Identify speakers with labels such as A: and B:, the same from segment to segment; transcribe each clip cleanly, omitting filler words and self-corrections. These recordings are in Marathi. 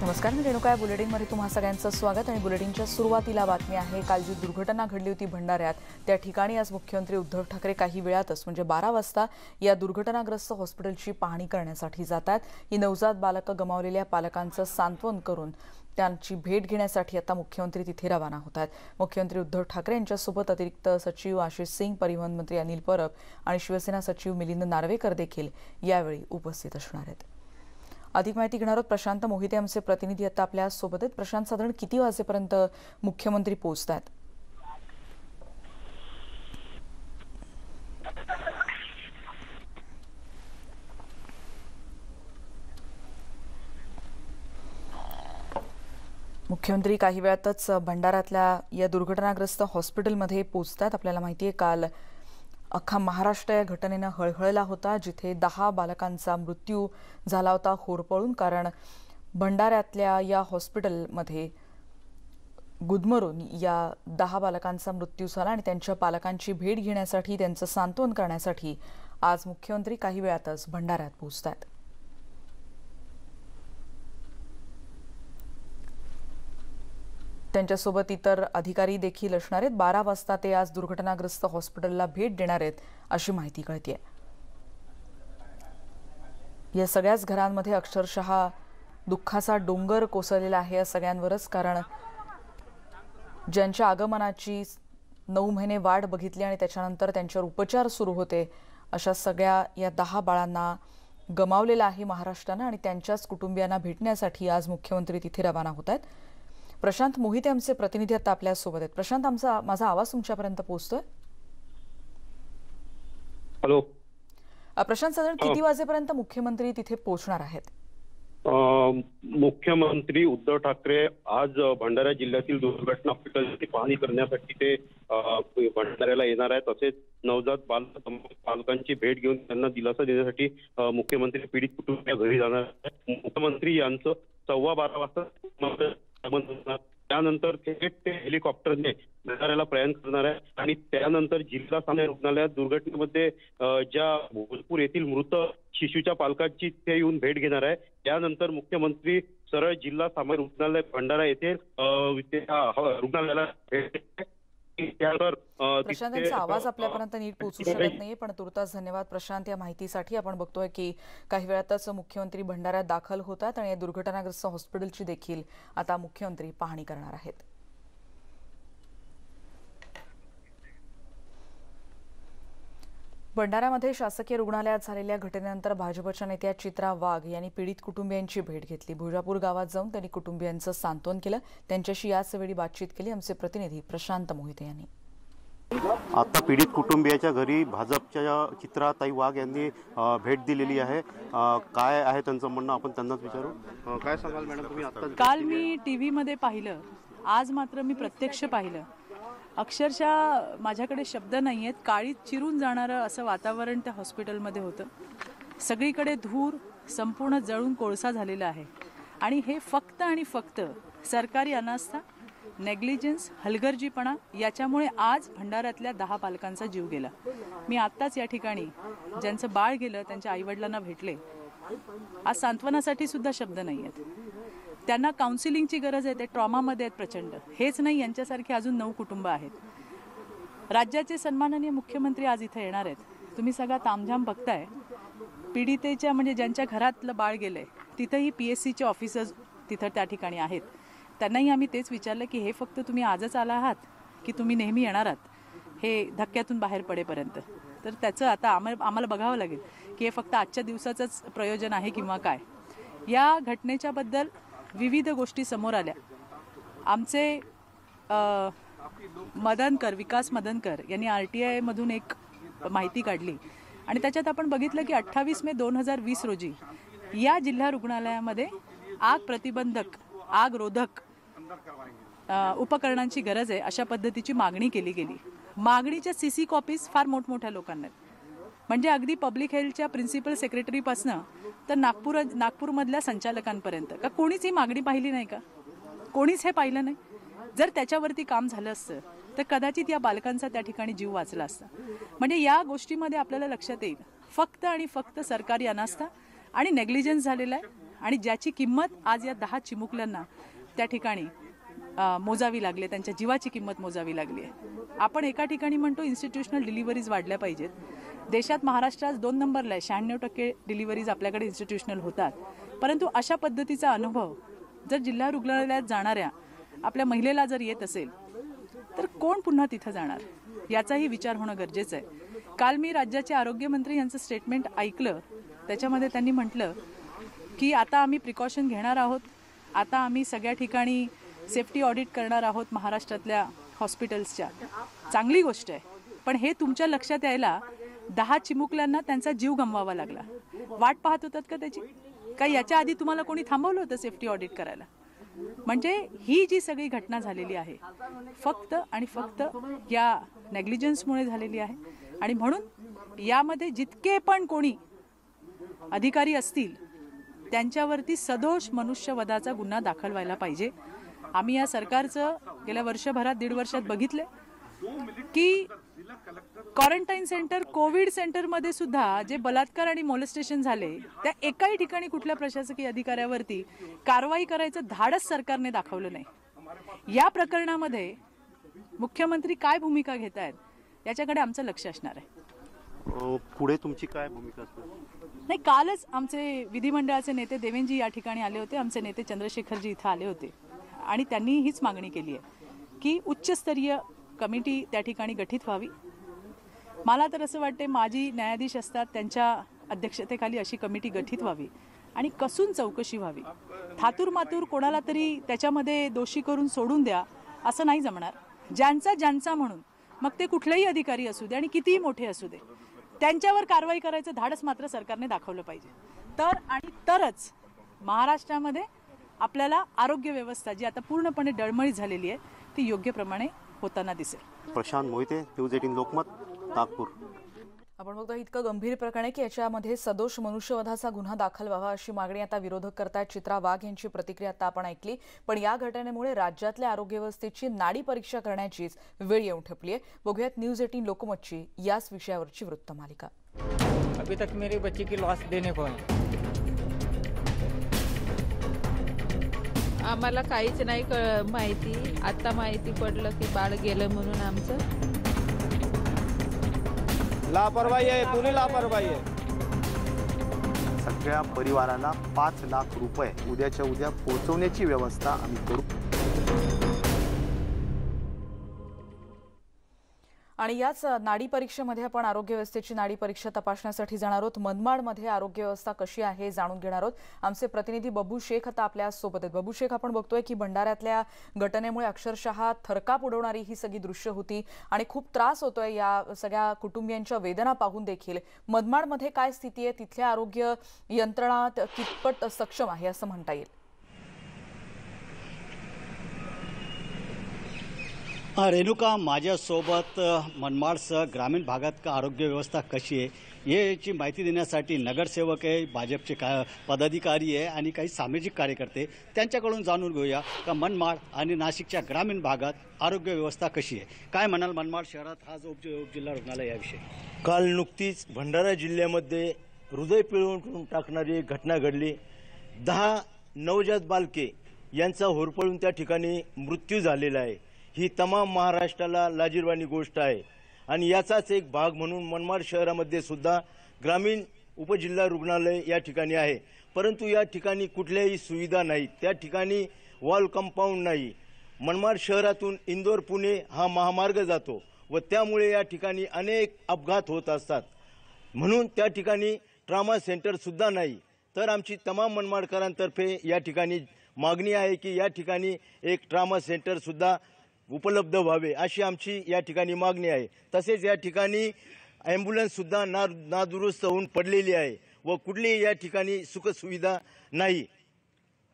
A: नमस्कार, मी रेणुका. बुलेटिनमध्ये तुम्हा सगळ्यांचं स्वागत. आणि बुलेटिनच्या सुरुवातीला बातमी आहे. काल जी दुर्घटना घडली होती भंडाऱ्यात, त्या ठिकाणी आज मुख्यमंत्री उद्धव ठाकरे काही वेळातच म्हणजे 12 वाजता या दुर्घटनाग्रस्त हॉस्पिटलची पाहणी करण्यासाठी जातात. ही नवजात बालकं गमावलेल्या पालकांचं सांत्वन करून त्यांची भेट घेण्यासाठी आता मुख्यमंत्री तिथे रवाना होत आहेत. मुख्यमंत्री उद्धव ठाकरे यांच्यासोबत अतिरिक्त सचिव आशिष सिंग, परिवहन मंत्री अनिल परब आणि शिवसेना सचिव मिलिंद नार्वेकर देखील यावेळी उपस्थित असणार आहेत. अधिक माहिती घेणार आहोत. प्रशांत मोहिते आमचे प्रतिनिधी आता आपल्या सोबत आहेत. प्रशांत, साधारण किती वाजेपर्यंत मुख्यमंत्री पोहोचतात? मुख्यमंत्री काही वेळातच भंडाऱ्यातल्या या दुर्घटनाग्रस्त हॉस्पिटलमध्ये पोहोचतात. आपल्याला माहिती आहे, काल अख्खा महाराष्ट्र या घटनेनं हळहळला होता, जिथे 10 बालकांचा मृत्यू झाला होता होरपळून. कारण भंडाऱ्यातल्या या हॉस्पिटलमध्ये गुदमरून या 10 बालकांचा मृत्यू झाला आणि त्यांच्या पालकांची भेट घेण्यासाठी, त्यांचं सांत्वन करण्यासाठी आज मुख्यमंत्री काही वेळातच भंडाऱ्यात पोहोचतात. त्यांच्यासोबत इतर अधिकारी देखील असणार आहेत. 12 वाजता ते आज दुर्घटनाग्रस्त हॉस्पिटलला भेट देणार आहेत अशी माहिती कळते. या सगळ्याच घरांमध्ये अक्षरशः दुःखाचा डोंगर कोसळलेला आहे या सगळ्यांवरच. कारण ज्यांच्या आगमनाची 9 महिने वाट बघितली आणि त्याच्यानंतर त्यांच्यावर उपचार सुरू होते, अशा सगळ्या या 10 बाळांना गमावलेलं आहे महाराष्ट्रानं. आणि त्यांच्याच कुटुंबियांना भेटण्यासाठी आज मुख्यमंत्री तिथे रवाना होत आहेत. प्रशांत मोहिते आमचे प्रतिनिधी आता आपल्या सोबत आहेत. प्रशांत, माझा आवाज तुमच्यापर्यंत पोहोचतोय?
B: हॅलो
A: प्रशांत, साधारण किती वाजेपर्यंत मुख्यमंत्री तिथे पोहोचणार आहेत?
B: मुख्यमंत्री उद्धव ठाकरे आज भंडारा जिल्ह्यातील दुर्घटना हॉस्पिटलची पाहणी करण्यासाठी ते भंडाऱ्याला येणार आहेत. तसेच नवजात बालकांची भेट घेऊन त्यांना दिलासा देण्यासाठी मुख्यमंत्री पीडित कुटुंबीय घरी जाणार आहेत. मुख्यमंत्री यांचं 12:15 वाजता त्यानंतर थेट ते हेलिकॉप्टरने भंडाऱ्याला प्रयाण करणार आहे. आणि त्यानंतर जिल्हा सामान्य रुग्णालयात दुर्घटनेमध्ये ज्या भोजपूर येथील मृत शिशूच्या पालकांची ते येऊन भेट घेणार आहे. त्यानंतर मुख्यमंत्री सरळ जिल्हा सामान्य रुग्णालय भंडारा येथे रुग्णालयाला भेट.
A: प्रशांत, यांचा आवाज आपल्यापर्यंत नीट पोहोचू शकत नाहीये, पण तुर्तास धन्यवाद प्रशांत या माहितीसाठी. आपण बघतोय की काही वेळातच मुख्यमंत्री भंडाऱ्यात दाखल होतात आणि या दुर्घटनाग्रस्त हॉस्पिटलची देखील आता मुख्यमंत्री पाहणी करणार आहेत. भंडाऱ्यामध्ये शासकीय रुग्णालयात झालेल्या घटनेनंतर भाजपच्या नेत्या चित्रा वाघ यांनी पीडित कुटुंबियांची भेट घेतली. भुजापूर गावात जाऊन त्यांनी कुटुंबियांचं सांत्वन केलं. त्यांच्याशी याच वेळी बातचीत केली आमचे प्रतिनिधी प्रशांत मोहिते यांनी.
C: आता पीडित कुटुंबियाच्या घरी भाजपच्या चित्राताई वाघ यांनी भेट दिलेली आहे. काय आहे त्यांचं म्हणणं, आपण त्यांनाच विचारू. काय सांगाल मॅडम तुम्ही? आता
D: काल मी टीव्ही मध्ये पाहिलं, आज मात्र मी प्रत्यक्ष पाहिलं. अक्षरशः माझ्याकडे शब्द नाही आहेत. काळीत चिरून जाणारं असं वातावरण त्या हॉस्पिटलमध्ये होतं. सगळीकडे धूर, संपूर्ण जळून कोळसा झालेला आहे. आणि हे फक्त आणि फक्त सरकारी अनास्था, नेग्लिजन्स, हलगर्जीपणा याच्यामुळे आज भंडाऱ्यातल्या 10 पालकांचा जीव गेला. मी आत्ताच या ठिकाणी ज्यांचं बाळ गेलं त्यांच्या आईवडिलांना भेटले. आज सांत्वनासाठी सुद्धा शब्द नाही आहेत. त्यांना काउन्सिलिंगची गरज आहे. ते ट्रॉमामध्ये आहेत प्रचंड. हेच नाही, यांच्यासारखे अजून 9 कुटुंब आहेत. राज्याचे सन्माननीय मुख्यमंत्री आज इथे येणार आहेत. तुम्ही सगळा तामझाम बघताय. पीडितेच्या म्हणजे ज्यांच्या घरातलं बाळ गेलंय तिथंही PSCचे ऑफिसर्स तिथं त्या ठिकाणी आहेत. त्यांनाही आम्ही तेच विचारलं की हे फक्त तुम्ही आजच आला आहात की तुम्ही नेहमी येणार आहात हे धक्क्यातून बाहेर पडेपर्यंत. तर त्याचं आता आम्हाला बघावं लागेल की हे फक्त आजच्या दिवसाचंच प्रयोजन आहे किंवा काय. या घटनेच्या बद्दल विविध गोष्टी समोर आल्या. आमचे विकास मदनकर यांनी RTI मधून एक माहिती काढली आणि त्याच्यात आपण बघितलं की 28 मे 2020 रोजी या जिल्हा रुग्णालयामध्ये आग प्रतिबंधक, आग रोधक उपकरणांची गरज आहे अशा पद्धतीची मागणी केली गेली. मागणीच्या CC कॉपीज फार मोठमोठ्या लोकांना आहेत. म्हणजे अगदी पब्लिक हेल्थच्या प्रिन्सिपल सेक्रेटरीपासनं तर नागपूरमधल्या संचालकांपर्यंत. का कोणीच ही मागणी पाहिली नाही का? कोणीच हे पाहिलं नाही. जर त्याच्यावरती काम झालं असतं तर कदाचित या बालकांचा त्या ठिकाणी जीव वाचला असता. म्हणजे या गोष्टीमध्ये आपल्याला लक्षात येईल फक्त आणि फक्त सरकारी अनास्था आणि नेग्लिजन्स झालेला आहे. आणि ज्याची किंमत आज या 10 चिमुकल्यांना त्या ठिकाणी मोजावी लागली, त्यांच्या जीवाची किंमत मोजावी लागली आहे. आपण एका ठिकाणी म्हणतो इन्स्टिट्यूशनल डिलिव्हरीज वाढल्या पाहिजेत. देशात महाराष्ट्रात 2 नंबरला आहे. 96% डिलिव्हरीज आपल्याकडे इन्स्टिट्यूशनल होतात. परंतु अशा पद्धतीचा अनुभव जर जिल्हा रुग्णालयात जाणाऱ्या आपल्या महिलेला जर येत असेल तर कोण पुन्हा तिथं जाणार, याचाही विचार होणं गरजेचं आहे. काल मी राज्याचे आरोग्यमंत्री यांचं स्टेटमेंट ऐकलं. त्याच्यामध्ये त्यांनी म्हटलं की आता आम्ही प्रिकॉशन घेणार आहोत, आता आम्ही सगळ्या ठिकाणी सेफ्टी ऑडिट करणार आहोत महाराष्ट्रातल्या हॉस्पिटल्सच्या. चांगली गोष्ट आहे, पण हे तुमच्या लक्षात यायला 10 चिमुकल्यांना त्यांचा जीव गमवावा लागला. वाट पाहत होतात का त्याची? का याच्या आधी तुम्हाला कोणी थांबवलं होतं सेफ्टी ऑडिट करायला? म्हणजे ही जी सगळी घटना झालेली आहे फक्त आणि फक्त या नेग्लिजन्समुळे झालेली आहे. आणि म्हणून यामध्ये जितके पण कोणी अधिकारी असतील त्यांच्यावरती सदोष मनुष्यवधाचा गुन्हा दाखल व्हायला पाहिजे. आम्ही या सरकारचं गेल्या वर्षभरात 1.5 वर्षात बघितलं की क्वारंटाईन सेंटर, कोविड सेंटरमध्ये सुद्धा जे बलात्कार आणि मोलेस्टेशन झाले त्या एकाही ठिकाणी कुठल्या प्रशासकीय अधिकाऱ्यावरती कारवाई करायचं धाडस सरकारने दाखवलं नाही. या प्रकरणामध्ये मुख्यमंत्री काय भूमिका घेत आहेत याच्याकडे आमचं लक्ष असणार आहे.
C: पुढे तुमची काय भूमिका असणार?
D: नाही, कालच आमचे विधिमंडळाचे नेते देवेंजी या ठिकाणी आले होते, आमचे नेते चंद्रशेखरजी इथं आले होते आणि त्यांनी हीच मागणी केली आहे की उच्चस्तरीय कमिटी त्या ठिकाणी गठीत व्हावी. मला तर असं वाटते माजी न्यायाधीश असतात त्यांच्या अध्यक्षतेखाली अशी कमिटी गठीत व्हावी आणि कसून चौकशी व्हावी. थातूरमातूर कोणाला तरी त्याच्यामध्ये दोषी करून सोडून द्या असं नाही जमणार. ज्यांचा म्हणून मग ते कुठलेही अधिकारी असू दे आणि कितीही मोठे असू दे त्यांच्यावर कारवाई करायचं धाडस मात्र सरकारने दाखवलं पाहिजे. तरच महाराष्ट्रामध्ये आपल्याला आरोग्य व्यवस्था जी आता पूर्णपणे डळमळीत झालेली आहे ती योग्य प्रमाणे होताना दिसेल.
C: प्रशांत मोहिते, न्यूज 18 लोकमत, नागपूर.
A: आपण बघतो इतकं गंभीर प्रकरण आहे की याच्यामध्ये सदोष मनुष्यवधाचा गुन्हा दाखल व्हावा अशी मागणी आता विरोधक करतायत. चित्रा वाघ यांची प्रतिक्रिया आता आपण ऐकली. पण या घटनेमुळे राज्यातल्या आरोग्य व्यवस्थेची नाडी परीक्षा करण्याचीच वेळ येऊन ठेपली आहे. बघूयात न्यूज 18 लोकमतची याच विषयावरची वृत्तमालिका.
E: अभी तक मेरी बच्ची की लॉस देने को है.
F: आम्हाला काहीच नाही माहिती. आता माहिती पडलं की बाळ गेलं म्हणून. आमचं
E: लापरवाही आहे, पूरी लापरवाही आहे.
G: सगळ्या परिवाराला 5 लाख रुपये उद्याच्या उद्या पोहोचवण्याची व्यवस्था आम्ही करू.
A: आणि याच नाडी परीक्षेमध्ये आपण आरोग्य व्यवस्थेची नाडी परीक्षा तपासण्यासाठी जाणार आहोत. मनमाडमध्ये आरोग्य व्यवस्था कशी आहे जाणून घेणार आहोत. आमचे प्रतिनिधी बबू शेख आता आपल्या सोबत आहेत. बबू शेख, आपण बघतोय की भंडाऱ्यातल्या घटनेमुळे अक्षरशः थरकाप उडवणारी ही सगळी दृश्य होती आणि खूप त्रास होतोय या सगळ्या कुटुंबियांच्या वेदना पाहून देखील. मनमाडमध्ये काय स्थिती आहे? तिथल्या आरोग्य यंत्रणा कितपत सक्षम आहे असं म्हणता येईल?
H: रेणुका, माझ्यासोबत मनमाडसह ग्रामीण भागात आरोग्य व्यवस्था कशी आहे याची माहिती देण्यासाठी नगरसेवक आहे, भाजपचे पदाधिकारी आहे आणि काही सामाजिक कार्यकर्ते, त्यांच्याकडून जाणून घेऊया का मनमाड आणि नाशिकच्या ग्रामीण भागात आरोग्य व्यवस्था कशी आहे. काय म्हणाल मनमाड शहरात आज उपजिल्हा रुग्णालय याविषयी?
I: काल नुकतीच भंडारा जिल्ह्यामध्ये हृदय पिळवून टाकणारी घटना घडली. 10 नवजात बालके यांचा होरपळून त्या ठिकाणी मृत्यू झालेला आहे. ही तमाम महाराष्ट्राला लाजिरवाणी गोष्ट आहे आणि याचाच एक भाग म्हणून मनमाड शहरामध्ये सुद्धा ग्रामीण उपजिल्हा रुग्णालय या ठिकाणी आहे. परंतु या ठिकाणी कुठल्याही सुविधा नाहीत. त्या ठिकाणी वॉल कंपाऊंड नाही. मनमाड शहरातून इंदोर पुणे हा महामार्ग जातो व त्यामुळे या ठिकाणी अनेक अपघात होत असतात. म्हणून त्या ठिकाणी ट्रॉमा सेंटर सुद्धा नाही. तर आमची तमाम मनमाडकरांतर्फे या ठिकाणी मागणी आहे की या ठिकाणी एक ट्रॉमा सेंटर सुद्धा उपलब्ध व्हावे अशी आमची या ठिकाणी मागणी आहे. तसेच या ठिकाणी ॲम्ब्युलन्स सुद्धा नादुरुस्त होऊन पडलेली आहे व कुठलीही या ठिकाणी सुखसुविधा नाही.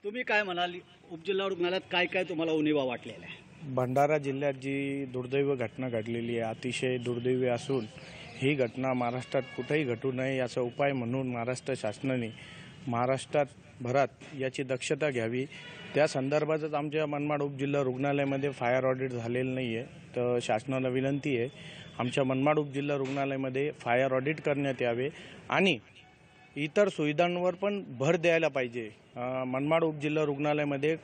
H: तुम्ही काय म्हणाल, उपजिल्हा रुग्णालयात काय काय तुम्हाला उणिवा वाटलेला आहे?
J: भंडारा जिल्ह्यात जी दुर्दैव घटना घडलेली आहे अतिशय दुर्दैवी असून ही घटना महाराष्ट्रात कुठेही घटू नये याचा उपाय म्हणून महाराष्ट्र शासनाने महाराष्ट्रात भरात याची दक्षता घ्यावी. त्या संदर्भातच आमच्या मनमाड उपजिल्हा रुग्णालयामध्ये फायर ऑडिट झालेलं नाही आहे. तर शासनाला विनंती आहे आमच्या मनमाड उपजिल्हा रुग्णालयामध्ये फायर ऑडिट करण्यात यावे आणि इतर सुविधांवर पण भर द्यायला पाहिजे. मनमाड उपजिल्हा रुग्णालयामध्ये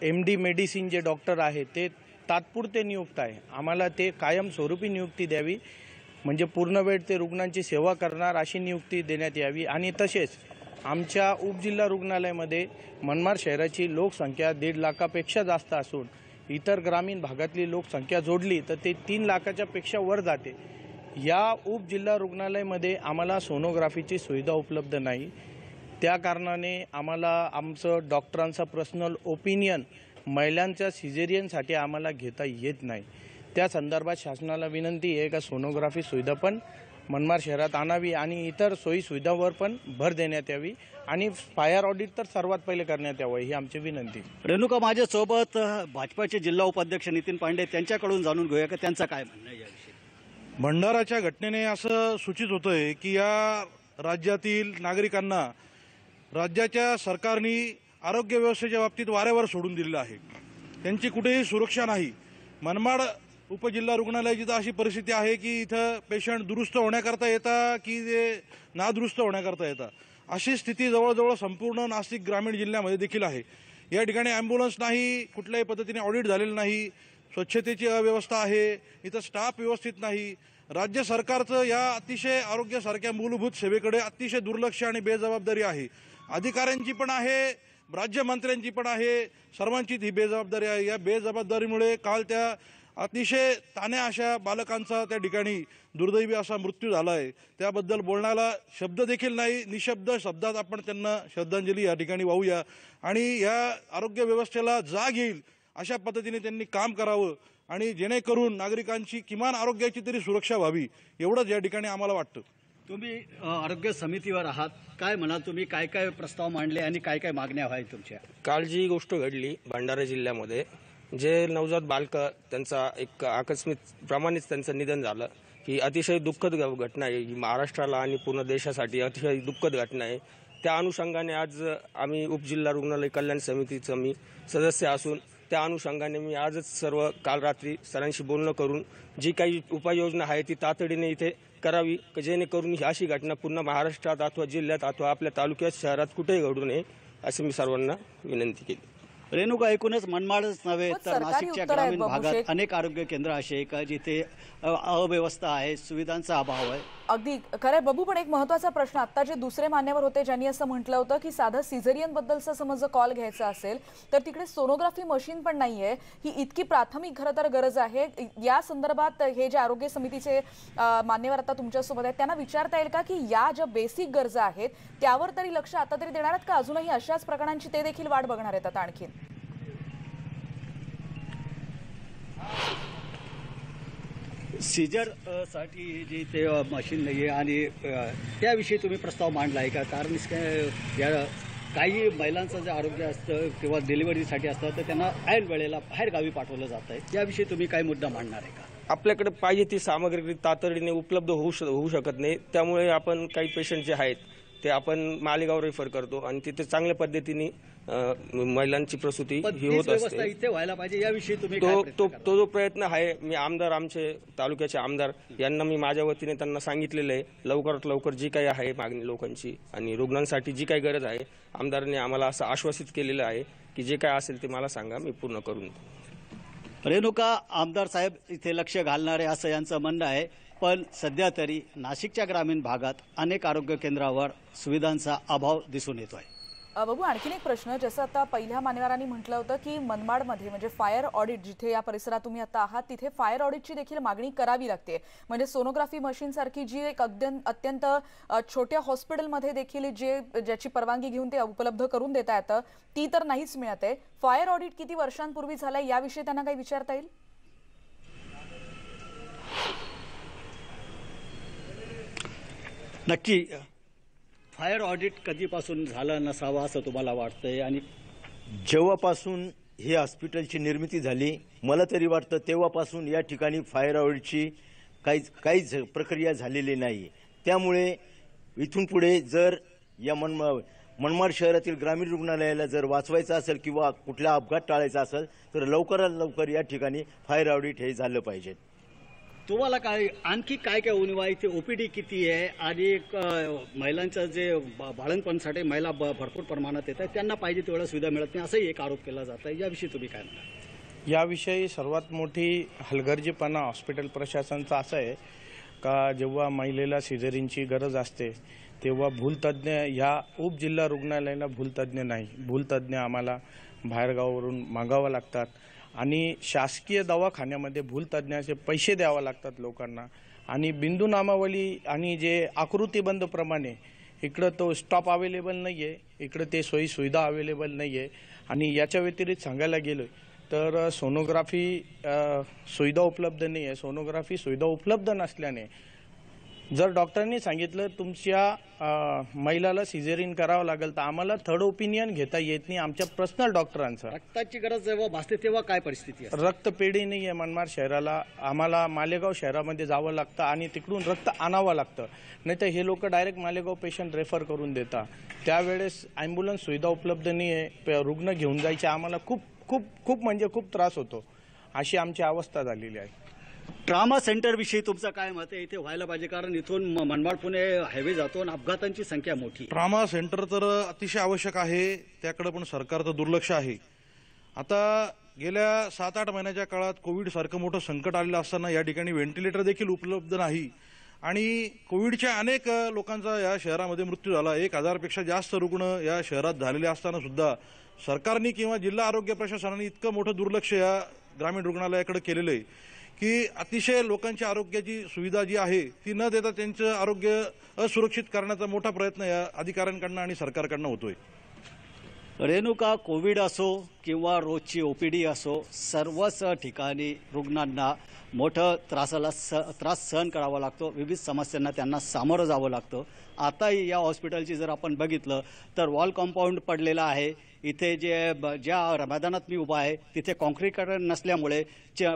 J: MD मेडिसिन जे डॉक्टर आहे ते तात्पुरते नियुक्त आहे. आम्हाला ते कायमस्वरूपी नियुक्ती द्यावी, म्हणजे पूर्ण वेळ ते रुग्णांची सेवा करणार अशी नियुक्ती देण्यात यावी. आणि तसेच आमच्या उपजिल्हा रुग्णालयामध्ये मनमाड शहराची लोकसंख्या 1.5 लाखापेक्षा जास्त असून इतर ग्रामीण भागातली लोकसंख्या जोडली तर ते 3 लाखाच्या पेक्षा वर जाते. या उपजिल्हा रुग्णालयामध्ये आम्हाला सोनोग्राफीची सुविधा उपलब्ध नाही. त्या कारणाने आम्हाला आमचं डॉक्टरांचा पर्सनल ओपिनियन महिलांच्या सिझेरियनसाठी आम्हाला घेता येत नाही. त्या संदर्भात शासनाला विनंती आहे का सोनोग्राफी सुविधा पण मनमाड शहरात आणावी आणि इतर सोयी सुविधांवर पण भर देण्यात यावी आणि फायर ऑडिट तर सर्वात पहिले करण्यात यावं ही आमची विनंती.
H: रेणुका, माझ्यासोबत भाजपाचे जिल्हा उपाध्यक्ष नितीन पांडे, त्यांच्याकडून जाणून घेऊया का त्यांचं काय म्हणणं आहे याविषयी.
K: भंडाराच्या घटनेने असं सूचित होतंय की या राज्यातील नागरिकांना राज्याच्या सरकारने आरोग्य व्यवस्थेच्या बाबतीत वाऱ्यावर सोडून दिलेलं आहे. त्यांची कुठेही सुरक्षा नाही. मनमाड उपजिल्हा रुग्णालयाची तर अशी परिस्थिती आहे की इथं पेशंट दुरुस्त होण्याकरता येतात की ते नादुरुस्त होण्याकरता येतात, अशी स्थिती जवळजवळ संपूर्ण नाशिक ग्रामीण जिल्ह्यामध्ये देखील आहे. या ठिकाणी ॲम्ब्युलन्स नाही, कुठल्याही पद्धतीने ऑडिट झालेलं नाही, स्वच्छतेची अव्यवस्था आहे, इथं स्टाफ व्यवस्थित नाही. राज्य सरकारचं या अतिशय आरोग्यासारख्या मूलभूत सेवेकडे अतिशय दुर्लक्ष आणि बेजबाबदारी आहे. अधिकाऱ्यांची पण आहे, राज्यमंत्र्यांची पण आहे, सर्वांचीच ही बेजबाबदारी आहे. या बेजबाबदारीमुळे काल त्या अतिशय तान्या अशा बालकांचा त्या ठिकाणी दुर्दैवी असा मृत्यू झाला आहे. त्याबद्दल बोलण्याला शब्द देखील नाही. निशब्द शब्दात आपण त्यांना श्रद्धांजली या ठिकाणी वाहूया आणि या आरोग्य व्यवस्थेला जाग येईल अशा पद्धतीने त्यांनी काम करावं आणि जेणेकरून नागरिकांची किमान आरोग्याची तरी सुरक्षा व्हावी, एवढंच या ठिकाणी आम्हाला वाटतं.
H: तुम्ही आरोग्य समितीवर आहात, काय म्हणा तुम्ही, काय काय प्रस्ताव मांडले आणि काय काय मागण्या आहेत तुमच्या?
L: काल जी गोष्ट घडली भंडारा जिल्ह्यामध्ये, जे नवजात बालक त्यांचा एक आकस्मिक प्रमाणेच त्यांचं निधन झालं, ही अतिशय दुःखद घटना आहे. ही महाराष्ट्राला आणि पूर्ण देशासाठी अतिशय दुःखद घटना आहे. त्या अनुषंगाने आज आम्ही उपजिल्हा रुग्णालय कल्याण समितीचं मी सदस्य असून त्या अनुषंगाने मी आजच सर्व काल रात्री सरांशी बोलणं करून जी काही उपाययोजना आहे ती तातडीने इथे करावी, जेणेकरून ही अशी घटना पुन्हा महाराष्ट्रात अथवा जिल्ह्यात अथवा आपल्या तालुक्यात शहरात कुठेही घडू नये अशी मी सर्वांना विनंती केली.
H: रेणुका, एकूणच मनमाडच नव्हे तर नाशिकच्या ग्रामीण भागात अनेक आरोग्य केंद्र असे आहे का जिथे अव्यवस्था आहे, सुविधांचा अभाव आहे.
A: अगदी खरंय बाबू, पण एक महत्त्वाचा प्रश्न, आता जे दुसरे मान्यवर होते ज्यांनी असं म्हटलं होतं की साधं सिझेरियन बद्दलचा समज कॉल घ्यायचा असेल तर तिकडे सोनोग्राफी मशीन पण नाहीये. ही इतकी प्राथमिक खरं तर गरज आहे. या संदर्भात हे जे आरोग्य समितीचे मान्यवर आता तुमच्यासोबत आहेत त्यांना विचारता येईल का की या ज्या बेसिक गरजा आहेत त्यावर तरी लक्ष आता तरी देणार आहेत का अजूनही अशाच प्रकरणांची ते देखील वाट बघणार आहेत आता आणखी?
H: सीजर साठी जी ते मशीन नाही आहे आणि त्याविषयी तुम्ही प्रस्ताव मांडला आहे का? कारण या काही महिलांचं जे आरोग्य असतं किंवा डिलिव्हरीसाठी असतं तर त्यांना ऐन वेळेला बाहेर गावी पाठवलं जात आहे, याविषयी तुम्ही काय मुद्दा मांडणार आहे का?
L: आपल्याकडे पाहिजे ती सामग्री तातडीने उपलब्ध होऊ शकत नाही. त्यामुळे आपण काही पेशंट जे आहेत ते आपण मालेगाव रेफर करतो आणि तिथे चांगल्या पद्धतीने महिलांची प्रसूती ही होत असते.
H: इथे व्हायला पाहिजे याविषयी तुम्ही
L: तो जो प्रयत्न आहे, मी आमदार, आमचे तालुक्याचे आमदार यांना मी माझ्या वतीने त्यांना सांगितलेलं आहे, लवकरात लवकर जी काही आहे मागणी लोकांची आणि रुग्णांसाठी जी काही गरज आहे, आमदारांनी आम्हाला असं आश्वासित केलेलं आहे की जे काय असेल ते मला सांगा, मी पूर्ण करून देईन.
H: रेणुका, आमदार साहेब इथे लक्ष घालणारे असं यांचं म्हणणं आहे, पण सध्या तरी नाशिकच्या ग्रामीण भागात अनेक आरोग्य केंद्रावर सुविधांचा अभाव दिसून येतो आहे.
A: बाबू, आणखीन एक प्रश्न, जसं आता पहिल्या मान्यवरांनी म्हटलं होतं की मनमाडमध्ये म्हणजे फायर ऑडिट, जिथे या परिसरात तुम्ही आता आहात तिथे फायर ऑडिटची देखील मागणी करावी लागते. म्हणजे सोनोग्राफी मशीन सारखी जी एक अत्यंत छोट्या हॉस्पिटलमध्ये देखील ज्याची परवानगी घेऊन ते उपलब्ध करून देता येतं ती तर नाहीच मिळत आहे. फायर ऑडिट किती वर्षांपूर्वी झालंय याविषयी त्यांना काही विचारता येईल?
H: नक्की. फायर ऑडिट कधीपासून झालं नसावं असं तुम्हाला वाटतंय? आणि
I: जेव्हापासून ही हॉस्पिटलची निर्मिती झाली मला तरी वाटतं तेव्हापासून या ठिकाणी फायर ऑडिटची काहीच प्रक्रिया झालेली नाही. त्यामुळे इथून पुढे जर या मनमाड शहरातील ग्रामीण रुग्णालयाला जर वाचवायचं असेल किंवा कुठला अपघात टाळायचा असेल तर लवकरात लवकर या ठिकाणी फायर ऑडिट हे झालं पाहिजे.
H: तुम्हाला काय आणखी काय काय उणीवा आहे? इथे ओपीडी किती आहे आणि महिलांचं जे बाळंतपणासाठी महिला भरपूर प्रमाणात येतात, त्यांना पाहिजे तेवढ्या सुविधा मिळत नाही असंही एक आरोप केला जात आहे. याविषयी तुम्ही काय म्हणता?
J: याविषयी सर्वात मोठी हलगर्जीपणा हॉस्पिटल प्रशासनाचा असा आहे का जेव्हा महिलेला सिझेरिनची गरज असते तेव्हा भूलतज्ञ ह्या उपजिल्हा रुग्णालयाला भूलतज्ञ नाही. भूलतज्ञ आम्हाला बाहेरगावावरून मागावं लागतात आणि शासकीय दवाखान्यामध्ये भूलतज्ञाचे पैसे द्यावे लागतात लोकांना. आणि बिंदू नामावली आणि जे आकृतीबंधप्रमाणे इकडं तो स्टॉप अवेलेबल नाही आहे, इकडं ते सोयी सुविधा अवेलेबल नाही आहे. आणि याच्या व्यतिरिक्त सांगायला गेलं तर सोनोग्राफी सुविधा उपलब्ध नाही आहे. सोनोग्राफी सुविधा उपलब्ध नसल्याने जर डॉक्टरांनी सांगितलं तुमच्या महिलाला सिझेरिन करावं लागेल तर आम्हाला थर्ड ओपिनियन घेता येत नाही आमच्या पर्सनल डॉक्टरांचं.
H: रक्ताची गरज जेव्हा भासते तेव्हा काय परिस्थिती आहे?
J: रक्तपेढी नाही आहे मनमाड शहराला. आम्हाला मालेगाव शहरामध्ये जावं लागतं आणि तिकडून रक्त आणावं लागतं, नाही तर हे लोक डायरेक्ट मालेगाव पेशंट रेफर करून देतात. त्यावेळेस ॲम्ब्युलन्स सुविधा उपलब्ध नाही आहे. रुग्ण घेऊन जायचे आम्हाला खूप खूप खूप म्हणजे खूप त्रास होतो. अशी आमची अवस्था झालेली आहे.
H: ट्रॉमा सेंटर विषयी तुमचं काय मत आहे? इथे व्हायला पाहिजे कारण इथून मनमाड पुणे हायवे जातो आणि अपघातांची संख्या मोठी.
K: ट्रॉमा सेंटर तर अतिशय आवश्यक आहे, त्याकडे पण सरकारचं दुर्लक्ष आहे. आता गेल्या 7-8 महिन्याच्या काळात कोविड सारखं मोठं संकट आलेलं असताना या ठिकाणी व्हेंटिलेटर देखील उपलब्ध नाही आणि कोविडच्या अनेक लोकांचा या शहरामध्ये मृत्यू झाला. 1000 पेक्षा जास्त रुग्ण या शहरात झालेले असताना सुद्धा सरकारने किंवा जिल्हा आरोग्य प्रशासनाने इतकं मोठं दुर्लक्ष या ग्रामीण रुग्णालयाकडे केलेलं आहे की अतिशय लोकांच्या आरोग्याची सुविधा जी आहे ती न देता त्यांचं आरोग्य असुरक्षित करण्याचा मोठा प्रयत्न या अधिकाऱ्यांकडनं आणि सरकारकडनं होतोय.
H: रेणुका, कोविड असो किंवा रोजची ओपीडी असो, सर्वच ठिकाणी रुग्णांना मोठं त्रास सहन करावा लागतो. विविध समस्यांना त्यांना सामोरं जावं लागतं. आताही या हॉस्पिटलची जर आपण बघितलं तर वॉल कंपाऊंड पडलेलं आहे. इथे ज्या मैदानात मी उभा आहे तिथे कॉन्क्रीटीकरण नसल्यामुळे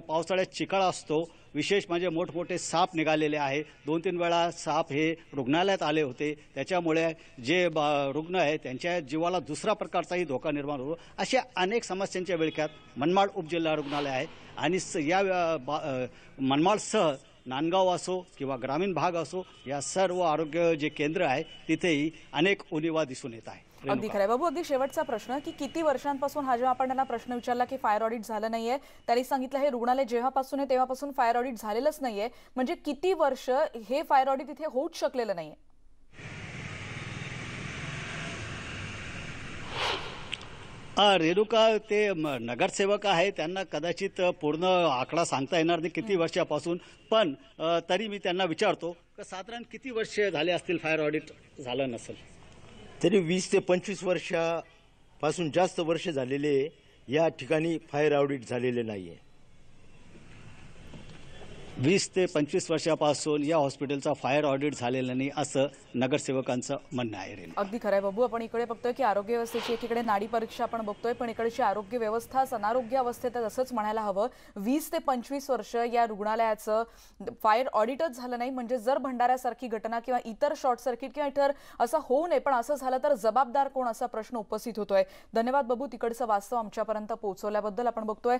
H: पावसाळ्यात चिखल असतो. विशेष म्हणजे मोठमोठे साप निघालेले आहे. 2-3 वेळा साप हे रुग्णालयात आले होते. त्याच्यामुळे जे रुग्ण आहे त्यांच्या जीवाला दुसरा प्रकारचाही धोका निर्माण होतो. अशा अनेक समस्यांच्या विळख्यात मनमाड उपजिल्हा रुग्णालय आहे आणि या मनमाडसह नांदगाव असो किंवा ग्रामीण भाग असो या सर्व आरोग्य जे केंद्र आहे तिथेही अनेक उणीवा दिसून येत आहे.
A: अगदी खरं बाबू. अगदी शेवटचा प्रश्न की किती वर्षांपासून हा जेव्हा आपण त्यांना प्रश्न विचारला की फायर ऑडिट झालं नाहीये, त्यांनी सांगितलं हे रुग्णालय जेव्हापासून आहे तेव्हापासून फायर ऑडिट झालेलंच नाहीये. म्हणजे किती वर्ष हे फायर ऑडिट इथे होऊच शकलेलं नाहीये?
H: रेणुका, ते नगरसेवक आहे त्यांना कदाचित पूर्ण आकडा सांगता येणार नाही किती वर्षापासून, पण तरी मी त्यांना विचारतो की साधारण किती वर्ष झाले असतील फायर ऑडिट झालं नसेल?
I: तरी 20 ते 25 वर्षापासून जास्त वर्ष झालेले या ठिकाणी फायर ऑडिट झालेले नाहीये.
H: 20 ते 25 वर्षापासून या हॉस्पिटलचा फायर ऑडिट झालेलं नाही असं नगरसेवकांचं म्हणणं आहे.
A: अगदी खरंय बाबू. आपण इकडे बघतोय की आरोग्य व्यवस्थेची एकीकडे नाडी परीक्षा आपण बघतोय, पण इकडची आरोग्य व्यवस्था अनारोग्य अवस्थेत असंच म्हणायला हवं. 20 ते 25 वर्ष या रुग्णालयाचं फायर ऑडिटच झालं नाही. म्हणजे जर भंडाऱ्यासारखी घटना किंवा इतर शॉर्ट सर्किट किंवा इतर असं होऊ नये, पण असं झालं तर जबाबदार कोण असा प्रश्न उपस्थित होतोय. धन्यवाद बाबू तिकडचं वास्तव आमच्यापर्यंत पोहोचवल्याबद्दल. आपण बघतोय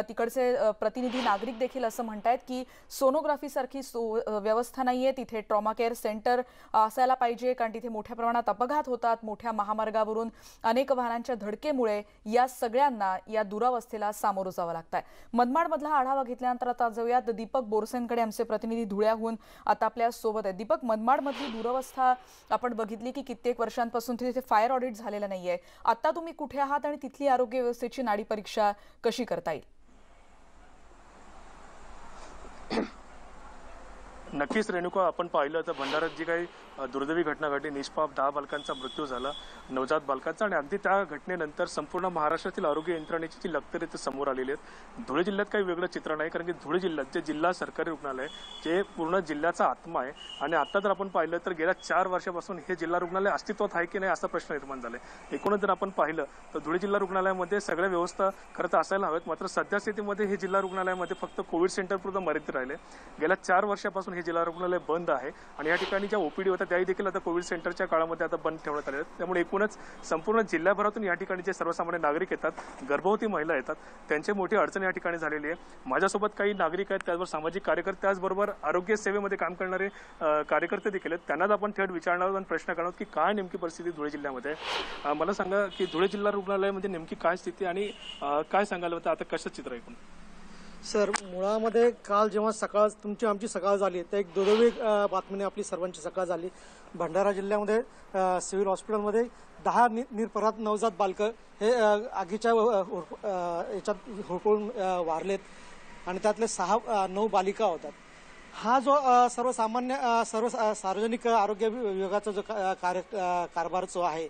A: तिकडचे प्रतिनिधी नागरिक देखील असं म्हणतायत की सोनोग्राफी सारखी व्यवस्था नाहीये तिथे. ट्रॉमा केअर सेंटर असायला पाहिजे कारण तिथे मोठ्या प्रमाणात अपघात होतात. मोठ्या महामार्गावरून अनेक वाहनांच्या धडकेमुळे या सगळ्यांना या दुरावस्थेला सामोरं जावं लागतंय. मनमाडमधला आढावा घेतल्यानंतर आता जाऊयात दीपक बोरसेंकडे. आमचे प्रतिनिधी धुळ्याहून आता आपल्या सोबत आहेत. दीपक, मनमाडमधली दुरावस्था आपण बघितली की कित्येक वर्षांपासून तिथे फायर ऑडिट झालेलं नाहीये. आता तुम्ही कुठे आहात आणि तिथली आरोग्य व्यवस्थेची नाडी परीक्षा कशी करता येईल?
M: नक्कीच रेणुका, आपण पाहिलं तर भंडाऱ्यात जी काही दुर्दैवी घटना घडली, निष्पाप 10 बालकांचा मृत्यू झाला, नवजात बालकांचा, आणि अगदी त्या घटनेनंतर संपूर्ण महाराष्ट्रातील आरोग्य यंत्रणेची जी लखतरे समोर आलेली आहेत. धुळे जिल्ह्यात काही वेगळं चित्र नाही, कारण की धुळे जिल्ह्यात जे जिल्हा सरकारी रुग्णालय जे पूर्ण जिल्ह्याचा आत्मा आहे. आणि आता जर आपण पाहिलं तर गेल्या 4 वर्षापासून हे जिल्हा रुग्णालय अस्तित्वात आहे की नाही असा प्रश्न निर्माण झालाय. एकूणच जर आपण पाहिलं तर धुळे जिल्हा रुग्णालयामध्ये सगळ्या व्यवस्था खरं तर असायला हव्यात, मात्र सध्या स्थितीमध्ये हे जिल्हा रुग्णालयामध्ये फक्त कोविड सेंटर पुरतं मर्यादित राहिले. गेल्या 4 वर्षापासून हे जिल्हा रुग्णालय बंद आहे आणि या ठिकाणी ज्या ओपीडी होत्या त्याही देखील आता कोविड सेंटरच्या काळामध्ये आता बंद ठेवण्यात आल्या आहेत. त्यामुळे एकूणच संपूर्ण जिल्ह्याभरातून या ठिकाणी जे सर्वसामान्य नागरिक येतात, गर्भवती महिला येतात, त्यांची मोठी अडचण या ठिकाणी झालेली आहे. माझ्यासोबत काही नागरिक आहेत, त्याचबरोबर सामाजिक कार्यकर्ते, त्याचबरोबर आरोग्य सेवेमध्ये काम करणारे कार्यकर्ते देखील आहेत. त्यांनाच आपण थेट विचारणार आहोत आणि प्रश्न करणार आहोत की काय नेमकी परिस्थिती धुळे जिल्ह्यामध्ये. मला सांगा की धुळे जिल्हा रुग्णालयामध्ये नेमकी काय स्थिती आणि काय सांगायला होतं, आता कसं चित्र ऐकून?
N: सर, मुळामध्ये काल जेव्हा आमची सकाळ झाली तर एक दुर्दैवी बातमीने आपली सर्वांची सकाळ झाली. भंडारा जिल्ह्यामध्ये सिव्हिल हॉस्पिटलमध्ये 10 निरपराध नवजात बालकं हे आगीच्या याच्यात होरपळून वारलेत आणि त्यातले 9 बालिका होतात. हा जो सर्व सार्वजनिक आरोग्य विभागाचा जो कारभार जो आहे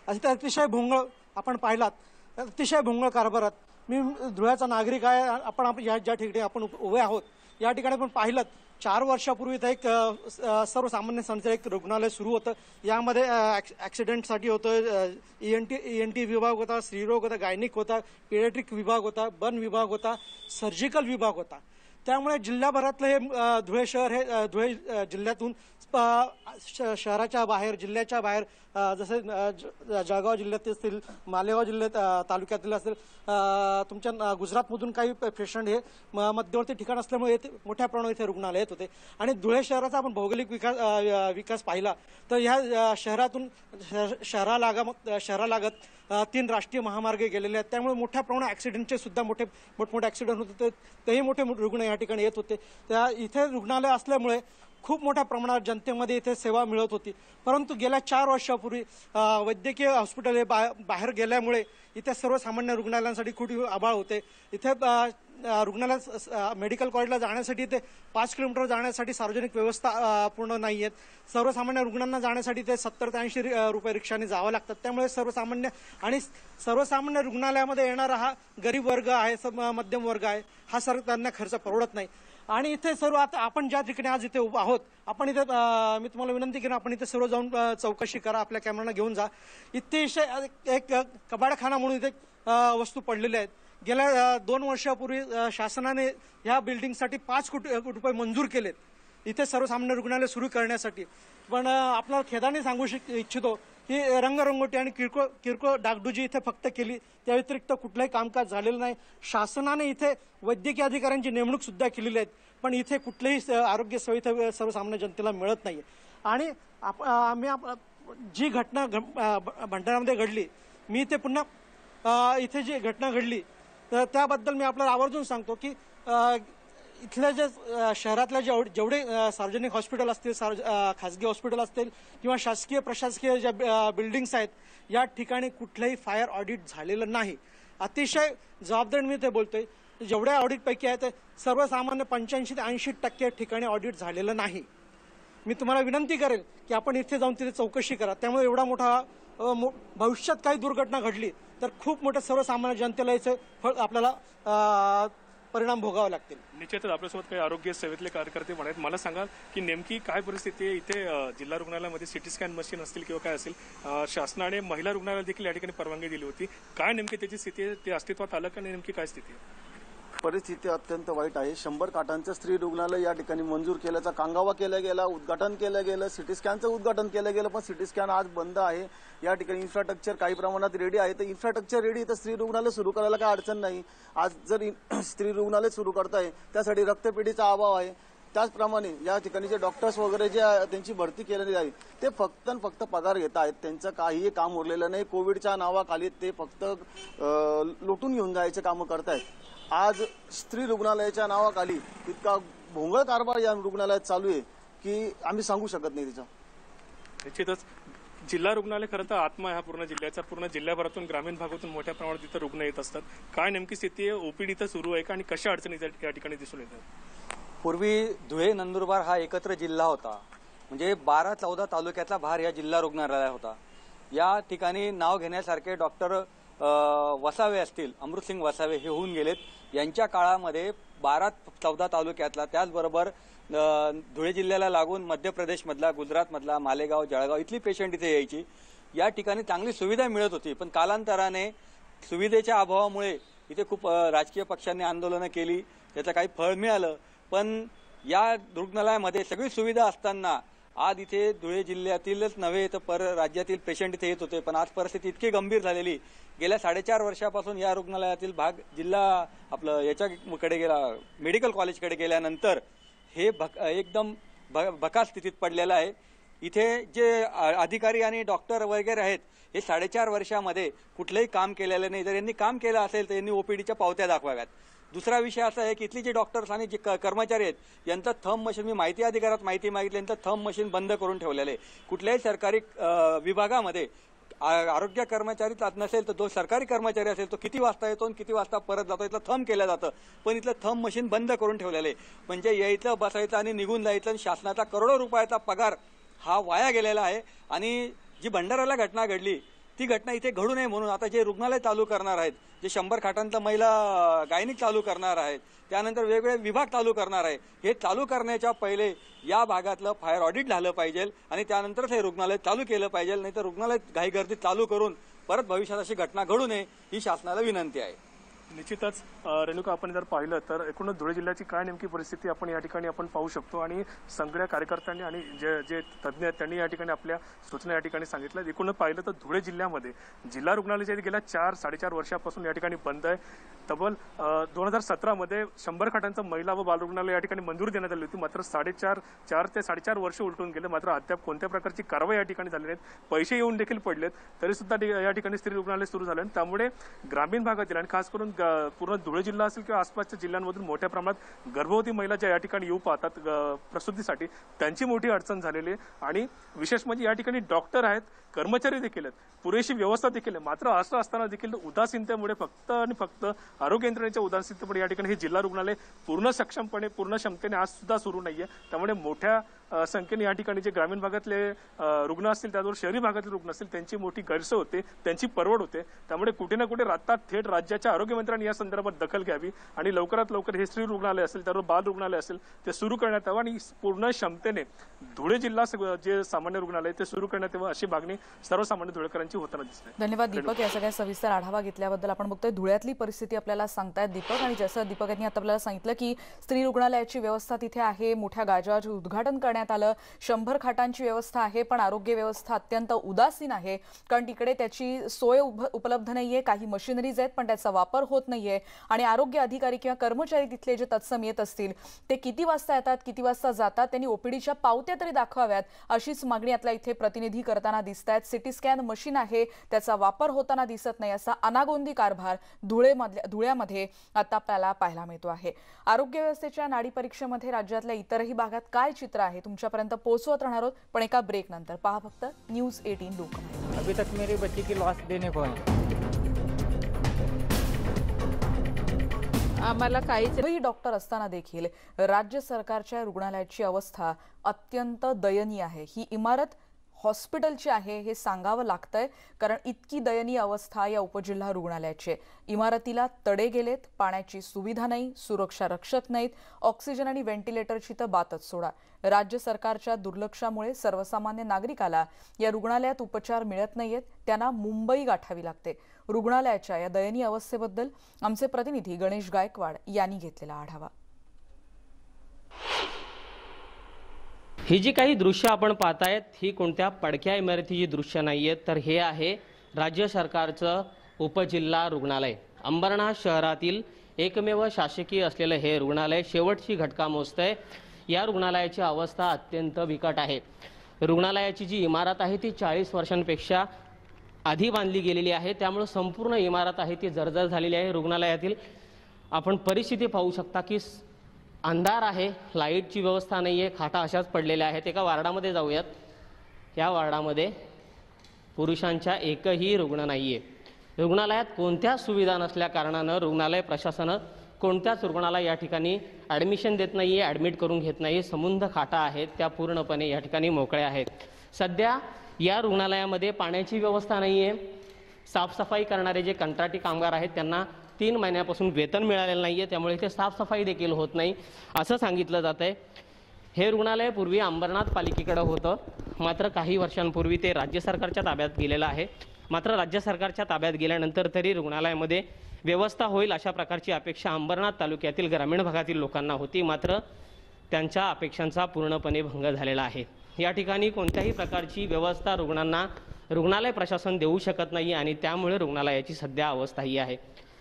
N: अतिशय भोंगळ आपण पाहिलात, अतिशय भोंगळ कारभारात मी धुळ्याचा नागरिक आहे. आपण ज्या ठिकाणी आपण उभे आहोत या ठिकाणी पण पाहिलं 4 वर्षापूर्वी इथं एक सर्वसामान्य संस्थेचं एक रुग्णालय सुरू होतं. यामध्ये ॲक्सिडेंटसाठी होतं, ENT विभाग होता, स्त्रीरोग होता, गायनिक होता, पिडियाट्रिक विभाग होता, बर्न विभाग होता, सर्जिकल विभाग होता. त्यामुळे जिल्ह्याभरातलं हे धुळे शहर हे धुळे जिल्ह्यातून शहराच्या बाहेर, जिल्ह्याच्या बाहेर, जसे जळगाव जिल्ह्यात असतील, मालेगाव जिल्ह्यात तालुक्यातील असतील, तुमच्या गुजरातमधून काही पेशंट हे मध्यवर्ती ठिकाण असल्यामुळे मोठ्या प्रमाणात इथे रुग्णालय येत होते. आणि धुळे शहराचा आपण भौगोलिक विकास पाहिला तर ह्या शहरातून शहरालागत 3 राष्ट्रीय महामार्ग गेलेले आहेत. त्यामुळे मोठ्या प्रमाणात ॲक्सिडेंटचे सुद्धा मोठमोठे ॲक्सिडेंट होते, तेही मोठे रुग्ण या ठिकाणी येत होते. त्या इथे रुग्णालय असल्यामुळे खूप मोठ्या प्रमाणात जनतेमध्ये इथे सेवा मिळत होती. परंतु गेल्या 4 वर्षापूर्वी वैद्यकीय हॉस्पिटल हे बाहेर गेल्यामुळे इथे सर्वसामान्य रुग्णालयांसाठी खूप आभाळ होते. इथे रुग्णालय मेडिकल कॉलेजला जाण्यासाठी इथे 5 किलोमीटर जाण्यासाठी सार्वजनिक व्यवस्था पूर्ण नाही आहेत. सर्वसामान्य रुग्णांना जाण्यासाठी ते 70 ते 80 रुपये रिक्षाने जावं लागतात. त्यामुळे सर्वसामान्य रुग्णालयामध्ये येणारा हा गरीब वर्ग आहे, मध्यम वर्ग आहे, हा सर्व त्यांना खर्च परवडत नाही. आणि इथे सर्व आता आपण ज्या ठिकाणी आज इथे उभा आहोत, आपण इथे मी तुम्हाला विनंती करेन आपण इथे सर्व जाऊन चौकशी करा, आपल्या कॅमेराना घेऊन जा. इथे एक कबाडखाना म्हणून इथे वस्तू पडलेल्या आहेत. गेल्या 2 वर्षापूर्वी शासनाने ह्या बिल्डिंगसाठी 5 कोटी रुपये मंजूर केलेत इथे सर्वसामान्य रुग्णालय सुरू करण्यासाठी. पण आपल्याला खेदाने सांगू इच्छितो की रंगरंगोटी आणि किरकोळ डागडुजी इथे फक्त केली, त्या व्यतिरिक्त कुठलंही कामकाज झालेलं नाही. शासनाने इथे वैद्यकीय अधिकाऱ्यांची नेमणूक सुद्धा केलेली आहे, पण इथे कुठलीही आरोग्य सेवा इथे सर्वसामान्य जनतेला मिळत नाही. आणि जी घटना भंडाऱ्यामध्ये घडली, मी इथे पुन्हा इथे जी घटना घडली तर त्याबद्दल मी आपल्याला आवर्जून सांगतो की इथल्या जे शहरातल्या जेवढे सार्वजनिक हॉस्पिटल असतील, खाजगी हॉस्पिटल असतील किंवा शासकीय प्रशासकीय ज्या बिल्डिंग्स आहेत, या ठिकाणी कुठलंही फायर ऑडिट झालेलं नाही. अतिशय जबाबदारी मी ते बोलतोय. जेवढ्या ऑडिटपैकी आहेत सर्वसामान्य 85 ते 80% ठिकाणी ऑडिट झालेलं नाही. मी तुम्हाला विनंती करेल की आपण इथे जाऊन तिथे चौकशी करा. त्यामुळे एवढा मोठा भविष्यात काही दुर्घटना घडली तर खूप मोठ्या सर्वसामान्य जनतेला याचे फळ आपल्याला परिणाम भोगावे लागतील.
M: निश्चितच आपल्यासोबत काही आरोग्य सेवेतले कार्यकर्ते पण आहेत. मला सांगा की नेमकी काय परिस्थिती आहे इथे जिल्हा रुग्णालयामध्ये? सिटी स्कॅन मशीन असतील किंवा काय असेल, शासनाने महिला रुग्णालयाला देखील या ठिकाणी परवानगी दिली होती. काय नेमकी त्याची स्थिती आहे, ते अस्तित्वात आलं का? नेमकी काय स्थिती आहे?
O: परिस्थिती अत्यंत वाईट आहे. 100 खाटांचं स्त्री रुग्णालय या ठिकाणी मंजूर केल्याचा कांगावा केला गेला, उद्घाटन केलं गेलं, सिटी स्कॅनचं उद्घाटन केलं गेलं, पण सिटी स्कॅन आज बंद आहे. या ठिकाणी इन्फ्रास्ट्रक्चर काही प्रमाणात रेडी आहे, तर इन्फ्रास्ट्रक्चर रेडी तर स्त्री रुग्णालय सुरू करायला काय अडचण नाही. आज जर स्त्री रुग्णालय सुरू करताय त्यासाठी रक्तपेढीचा अभाव आहे. त्याचप्रमाणे या ठिकाणी जे डॉक्टर्स वगैरे जे त्यांची भरती केलेली आहे ते फक्त पगार घेत आहेत, त्यांचं काहीही काम उरलेलं नाही. कोविडच्या नावाखाली ते फक्त लुटून घेऊन जायचे कामं करतायत. आज स्त्री रुग्णालयाच्या नावाखाली इतका भोंगळ कारभार या रुग्णालयात चालू आहे की आम्ही सांगू शकत नाही तिचा.
M: निश्चितच जिल्हा रुग्णालय खरं तर आत्मा ह्या पूर्ण जिल्ह्याचा. पूर्ण जिल्ह्याभरातून ग्रामीण भागातून मोठ्या प्रमाणात तिथं रुग्ण येत असतात. काय नेमकी स्थिती आहे, ओपीडी तर सुरू आहे का आणि कशा अडचणी या ठिकाणी दिसून येतात?
P: पूर्वी धुळे नंदुरबार हा एकत्र जिल्हा होता, म्हणजे 12-14 तालुक्यातला भार या जिल्हा रुग्णालय होता. या ठिकाणी नाव घेण्यासारखे डॉक्टर वसावे असतील, अमृतसिंग वसावे हे होऊन गेलेत. यांच्या काळामध्ये 12-14 तालुक्यातला, त्याचबरोबर धुळे जिल्ह्याला लागून मध्य प्रदेशमधला, गुजरातमधला, मालेगाव, जळगाव इथली पेशंट इथे यायची. या ठिकाणी चांगली सुविधा मिळत होती, पण कालांतराने सुविधेच्या अभावामुळे इथे खूप राजकीय पक्षांनी आंदोलनं केली, त्याचं काही फळ मिळालं, पण या रुग्णालयामध्ये सगळी सुविधा असताना आज इथे धुळे जिल्ह्यातीलच नव्हे तर राज्यातील पेशंट इथे येत होते, पण आज परिस्थिती इतकी गंभीर झालेली, गेल्या 4.5 वर्षापासून या रुग्णालयातील भाग जिल्हा आपलं याच्याकडे गेला, मेडिकल कॉलेजकडे गेल्यानंतर हे एकदम बकाल स्थितीत पडलेलं आहे। इथे जे अधिकारी आणि डॉक्टर वगैरे आहेत हे 4.5 वर्षामध्ये कुठलंही काम केलेलं नाही। जर यांनी काम केलं असेल तर यांनी ओपीडीच्या पावत्या दाखवाव्यात। दुसरा विषय असा आहे की इथली जे डॉक्टर्स आणि जे कर्मचारी आहेत यांचं थंब मशीन, मी माहिती अधिकारात माहिती मागितली, यांचं थंब मशीन बंद करून ठेवलेलं आहे। कुठल्याही सरकारी विभागामध्ये आरोग्य कर्मचारी नसेल तर जो सरकारी कर्मचारी असेल तो किती वाजता येतो आणि किती वाजता परत जातो इथलं थंब केलं जातं, पण इथलं थंब मशीन बंद करून ठेवलेलं आहे। म्हणजे यायचं बसायचं आणि निघून जायचं आणि शासनाचा करोडो रुपयाचा पगार हा वाया गेलेला आहे। आणि जी भंडाऱ्याला घटना घडली ती घटना इथे घडू नये म्हणून आता जे रुग्णालय चालू करणार आहेत, जे 100 खाटांचं महिला गायनिक चालू करणार आहेत, त्यानंतर वेगवेगळे विभाग चालू करणार आहे, हे चालू करण्याच्या पहिले या भागातलं फायर ऑडिट झालं पाहिजे आणि त्यानंतरच हे रुग्णालय चालू केलं पाहिजे, नाही तर रुग्णालय घाईगर्दीत चालू करून परत भविष्यात अशी घटना घडू नये ही शासनाला विनंती आहे।
M: निश्चितच रेणुका, आपण जर पाहिलं तर एकूणच धुळे जिल्ह्याची काय नेमकी परिस्थिती आपण या ठिकाणी आपण पाहू शकतो आणि सगळ्या कार्यकर्त्यांनी आणि जे तज्ज्ञ आहेत त्यांनी या ठिकाणी आपल्या सूचना या ठिकाणी सांगितल्या। एकूण पाहिलं तर धुळे जिल्ह्यामध्ये जिल्हा रुग्णालय जे गेल्या 4-4.5 वर्षापासून या ठिकाणी बंद आहे। तब्बल 2017 मध्ये 100 खाटांचं महिला व बाल रुग्णालय या ठिकाणी मंजूर देण्यात आली होती, मात्र 4 ते 4.5 वर्ष उलटून गेले, मात्र अद्याप कोणत्या प्रकारची कारवाई या ठिकाणी झाली नाहीत। पैसे येऊन देखील पडलेत तरी सुद्धा या ठिकाणी स्त्री रुग्णालय सुरू झाले। त्यामुळे ग्रामीण भागातील आणि खास करून पूर्ण धुळे जिल्हा असेल किंवा आसपासच्या जिल्ह्यांमधून मोठ्या प्रमाणात गर्भवती महिला ज्या या ठिकाणी येऊ पाहतात प्रसूतीसाठी त्यांची मोठी अडचण झालेली आहे। आणि विशेष म्हणजे या ठिकाणी डॉक्टर आहेत, कर्मचारी देखील आहेत, पुरेशी व्यवस्था देखील आहे, मात्र असं असताना देखील उदासीनतेमुळे फक्त आणि फक्त आरोग्य यंत्रणेच्या उदासीनतेमुळे या ठिकाणी हे जिल्हा रुग्णालय पूर्ण सक्षमपणे पूर्ण क्षमतेने आज सुद्धा सुरू नाहीये। त्यामुळे मोठ्या संख्येने या ठिकाणी जे ग्रामीण भागातले रुग्ण असतील त्याचबरोबर शहरी भागातले रुग्ण असतील त्यांची मोठी गैरसोय होते, त्यांची परवड होते। त्यामुळे कुठे ना कुठे थेट राज्याच्या आरोग्यमंत्र्यांनी या संदर्भात दखल घ्यावी आणि लवकरात लवकर हे स्त्री रुग्णालय असेल त्यावर बाल रुग्णालय असेल ते सुरू करण्यात यावं आणि पूर्ण क्षमतेने धुळे जिल्हा जे सामान्य रुग्णालय ते सुरू करण्यात यावं अशी मागणी सर्वसामान्य धुळेकरांची होताना दिसते।
A: धन्यवाद दीपक, या सगळ्या सविस्तर आढावा घेतल्याबद्दल। आपण बघतोय धुळ्यातली परिस्थिती आपल्याला सांगतायत दीपक, आणि जसं दीपक यांनी आता आपल्याला सांगितलं की स्त्री रुग्णालयाची व्यवस्था तिथे आहे, मोठ्या गाजावाज उद्घाटन करण्यात आलं, 100 खाटांची व्यवस्था आहे, पण आरोग्य व्यवस्था अत्यंत उदासीन आहे, कारण तिकडे त्याची सोय उपलब्ध नाहीये, काही मशिनरीज आहेत पण त्याचा वापर होत नाहीये। आणि आरोग्य अधिकारी किंवा कर्मचारी तिथले जे तत्सम येत असतील ते किती वाजता येतात, किती वाजता जातात, त्यांनी ओपीडीच्या पावत्या तरी दाखवाव्यात अशीच मागणी आपल्या इथे प्रतिनिधी करताना दिसत आहेत। सिटी स्कॅन मशीन आहे त्याचा वापर होताना दिसत नाही, असा अनागोंदी कारभार धुळ्यामध्ये आता आपल्याला पाहायला मिळतो आहे। आरोग्य व्यवस्थेच्या नाडी परीक्षेमध्ये राज्यातल्या इतरही भागात काय चित्र आहे तुमच्यापर्यंत पोहोचवत राहणार आहोत, पण एका ब्रेक नंतर पहा फक्त न्यूज 18 लोकमत।
E: अभी तक मेरी बच्ची की लॉस देने को है।
A: आम्हाला काहीच डॉक्टर असताना देखील राज्य सरकारच्या रुग्णालयाची अवस्था अत्यंत दयनीय आहे। ही इमारत हॉस्पिटलची आहे हे सांगावं लागतंय, कारण इतकी दयनीय अवस्था या उपजिल्हा रुग्णालयाची आहे। इमारतीला तडे गेलेत, पाण्याची सुविधा नाही, सुरक्षा रक्षक नाहीत, ऑक्सिजन आणि व्हेंटिलेटरची तर बातच सोडा। राज्य सरकारच्या दुर्लक्षामुळे सर्वसामान्य नागरिकाला या रुग्णालयात उपचार मिळत नाहीयेत, त्यांना मुंबई गाठावी लागते। रुग्णालयाच्या या दयनीय अवस्थेबद्दल आमचे प्रतिनिधी गणेश गायकवाड यांनी घेतलेला आढावा।
Q: ही जी काही दृश्य आपण पाहतायत ही कोणत्या पडक्या इमारतीची दृश्य नाहीयेत, तर हे आहे राज्य सरकारचं उपजिल्हा रुग्णालय। अंबरनाथ शहरातील एकमेव शासकीय असलेलं हे रुग्णालय शेवटची घटका मोजतंय। या रुग्णालयाची अवस्था अत्यंत बिकट आहे। रुग्णालयाची जी इमारत आहे ती 40 वर्षांपेक्षा आधी बांधली गेलेली आहे, त्यामुळे संपूर्ण इमारत आहे ती जर्जर झालेली आहे। रुग्णालयातील आपण परिस्थिती पाहू शकता की अंधार आहे, लाईटची व्यवस्था नाही आहे, खाटा अशाच पडलेल्या आहेत। एका वार्डामध्ये जाऊयात, या वार्डामध्ये पुरुषांच्या एकही रुग्ण नाही आहे। रुग्णालयात कोणत्याच सुविधा नसल्या कारणानं रुग्णालय प्रशासनानं कोणत्याच रुग्णाला या ठिकाणी ॲडमिशन देत नाही आहे, ॲडमिट करून घेत नाही। समुंद खाटा आहेत त्या पूर्णपणे या ठिकाणी मोकळ्या आहेत। सध्या या रुग्णालयामध्ये पाण्याची व्यवस्था नाही आहे, साफसफाई करणारे जे कंत्राटी कामगार आहेत त्यांना 3 महिन्यापासून वेतन मिळालेलं नाही आहे, त्यामुळे इथे साफसफाई देखील होत नाही असं सांगितलं जात आहे। हे रुग्णालय पूर्वी अंबरनाथ पालिकेकडे होतं, मात्र काही वर्षांपूर्वी ते राज्य सरकारच्या ताब्यात गेलेलं आहे। मात्र राज्य सरकारच्या ताब्यात गेल्यानंतर तरी रुग्णालयामध्ये व्यवस्था होईल अशा प्रकारची अपेक्षा अंबरनाथ तालुक्यातील ग्रामीण भागातील लोकांना होती, मात्र त्यांच्या अपेक्षांचा पूर्णपणे भंग झालेला आहे। या ठिकाणी कोणत्याही प्रकारची व्यवस्था रुग्णालय प्रशासन देऊ शकत नाही आणि त्यामुळे रुग्णालयाची सध्या अवस्था ही आहे।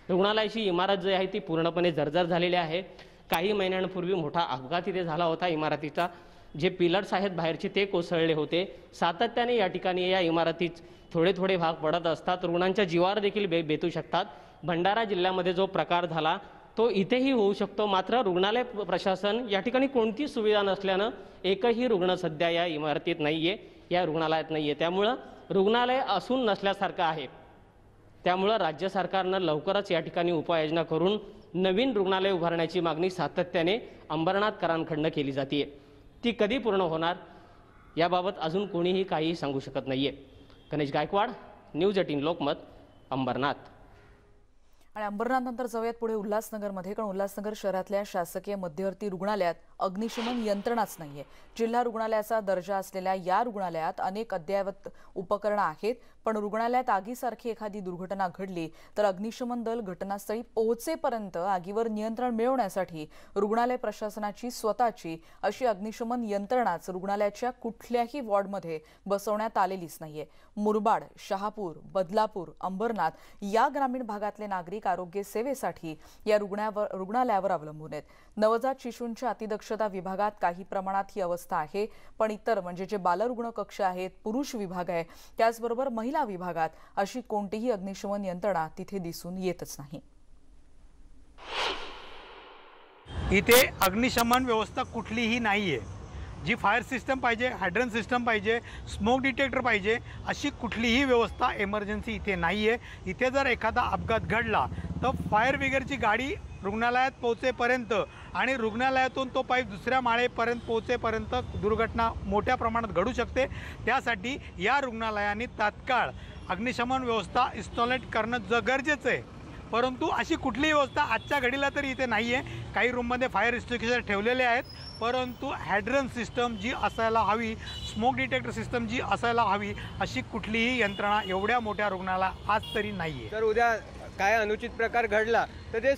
Q: रुग्णालयाची इमारत जी आहे ती पूर्णपणे जर्जर झालेली आहे। काही महिन्यांपूर्वी मोठा अपघात इथे झाला होता। इमारतीचा जे पिलर्स आहेत बाहेरचे ते कोसळले होते। सातत्याने या ठिकाणी या इमारतीत थोडे भाग पडत असतात, रुग्णांच्या जीवावर देखील बेतू शकतात। भंडारा जिल्ह्यामध्ये जो प्रकार झाला तो इथेही होऊ शकतो, मात्र रुग्णालय प्रशासन या ठिकाणी कोणती सुविधा नसल्यानं एकही रुग्ण सध्या या इमारतीत नाहीये, या रुग्णालयात नाहीये। त्यामुळे रुग्णालय असून नसल्यासारखं आहे। त्यामुळे राज्य सरकारनं लवकरच या ठिकाणी उपाययोजना करून नवीन रुग्णालय उभारण्याची मागणी सातत्याने अंबरनाथकरांकडून केली जाते। ती कधी पूर्ण होणार याबाबत अजून कोणीही काही सांगू शकत नाहीये। गणेश गायकवाड, न्यूज 18 लोकमत, अंबरनाथ।
A: आणि अंबरनाथ नंतर जाऊयात पुढे उल्हासनगरमध्ये, कारण उल्हासनगर शहरातल्या शासकीय मध्यवर्ती रुग्णालयात अग्निशमन यंत्रणाच नाहीये। जिल्हा रुग्णालयाचा दर्जा असलेल्या या रुग्णालयात अनेक अद्ययावत उपकरणं आहेत, पण रुग्णालयात आगीसारखी एखादी दुर्घटना घडली तर अग्निशमन दल घटनास्थळी पोहोचेपर्यंत आगीवर नियंत्रण मिळवण्यासाठी रुग्णालय प्रशासनाची स्वतःची अशी अग्निशमन यंत्रणाच रुग्णालयाच्या कुठल्याही वॉर्डमध्ये बसवण्यात आलेलीच नाहीये। मुरबाड, शहापूर, बदलापूर, अंबरनाथ या ग्रामीण भागातले नागरिक आरोग्य सेवेसाठी या रुग्णालयावर अवलंबून आहेत। नवजात शिशूंच्या अतिदक्षता विभागात काही प्रमाणात ही अवस्था आहे, पण इतर म्हणजे जे बालरुग्ण कक्ष आहेत, पुरुष विभाग आहे, त्याचबरोबर महिला विभागात अशी कोणतीही अग्निशमन यंत्रणा तिथे दिसून येतच नाही।
R: इथे अग्निशमन व्यवस्था कुठलीही नाहीये। जी फायर सिस्टम पाहिजे, हायड्रन सिस्टम पाहिजे, स्मोक डिटेक्टर पाहिजे, अशी कुठलीही व्यवस्था इमर्जन्सी इथे नाहीये। इथे जर एखादा अपघात घडला तर फायर ब्रिगेडची गाडी रुग्णालयात पोहोचेपर्यंत आणि रुग्णालयातून तो पाईप दुसऱ्या माळेपर्यंत पोहोचेपर्यंत दुर्घटना मोठ्या प्रमाणात घडू शकते। त्यासाठी या रुग्णालयाने तात्काळ अग्निशमन व्यवस्था इन्स्टॉलेट करणं गरजेचं आहे, परंतु अशी कुठलीही व्यवस्था आजच्या घडीला तरी इथे नाही आहे। काही रूममध्ये फायर एक्सटिंग्विशर ठेवलेले आहेत, परंतु हायड्रन सिस्टम जी असायला हवी, स्मोक डिटेक्टर सिस्टम जी असायला हवी, अशी कुठलीही यंत्रणा एवढ्या मोठ्या रुग्णालयात आज तरी नाही आहे।
S: तर उद्या काय अनुचित प्रकार घडला तर ते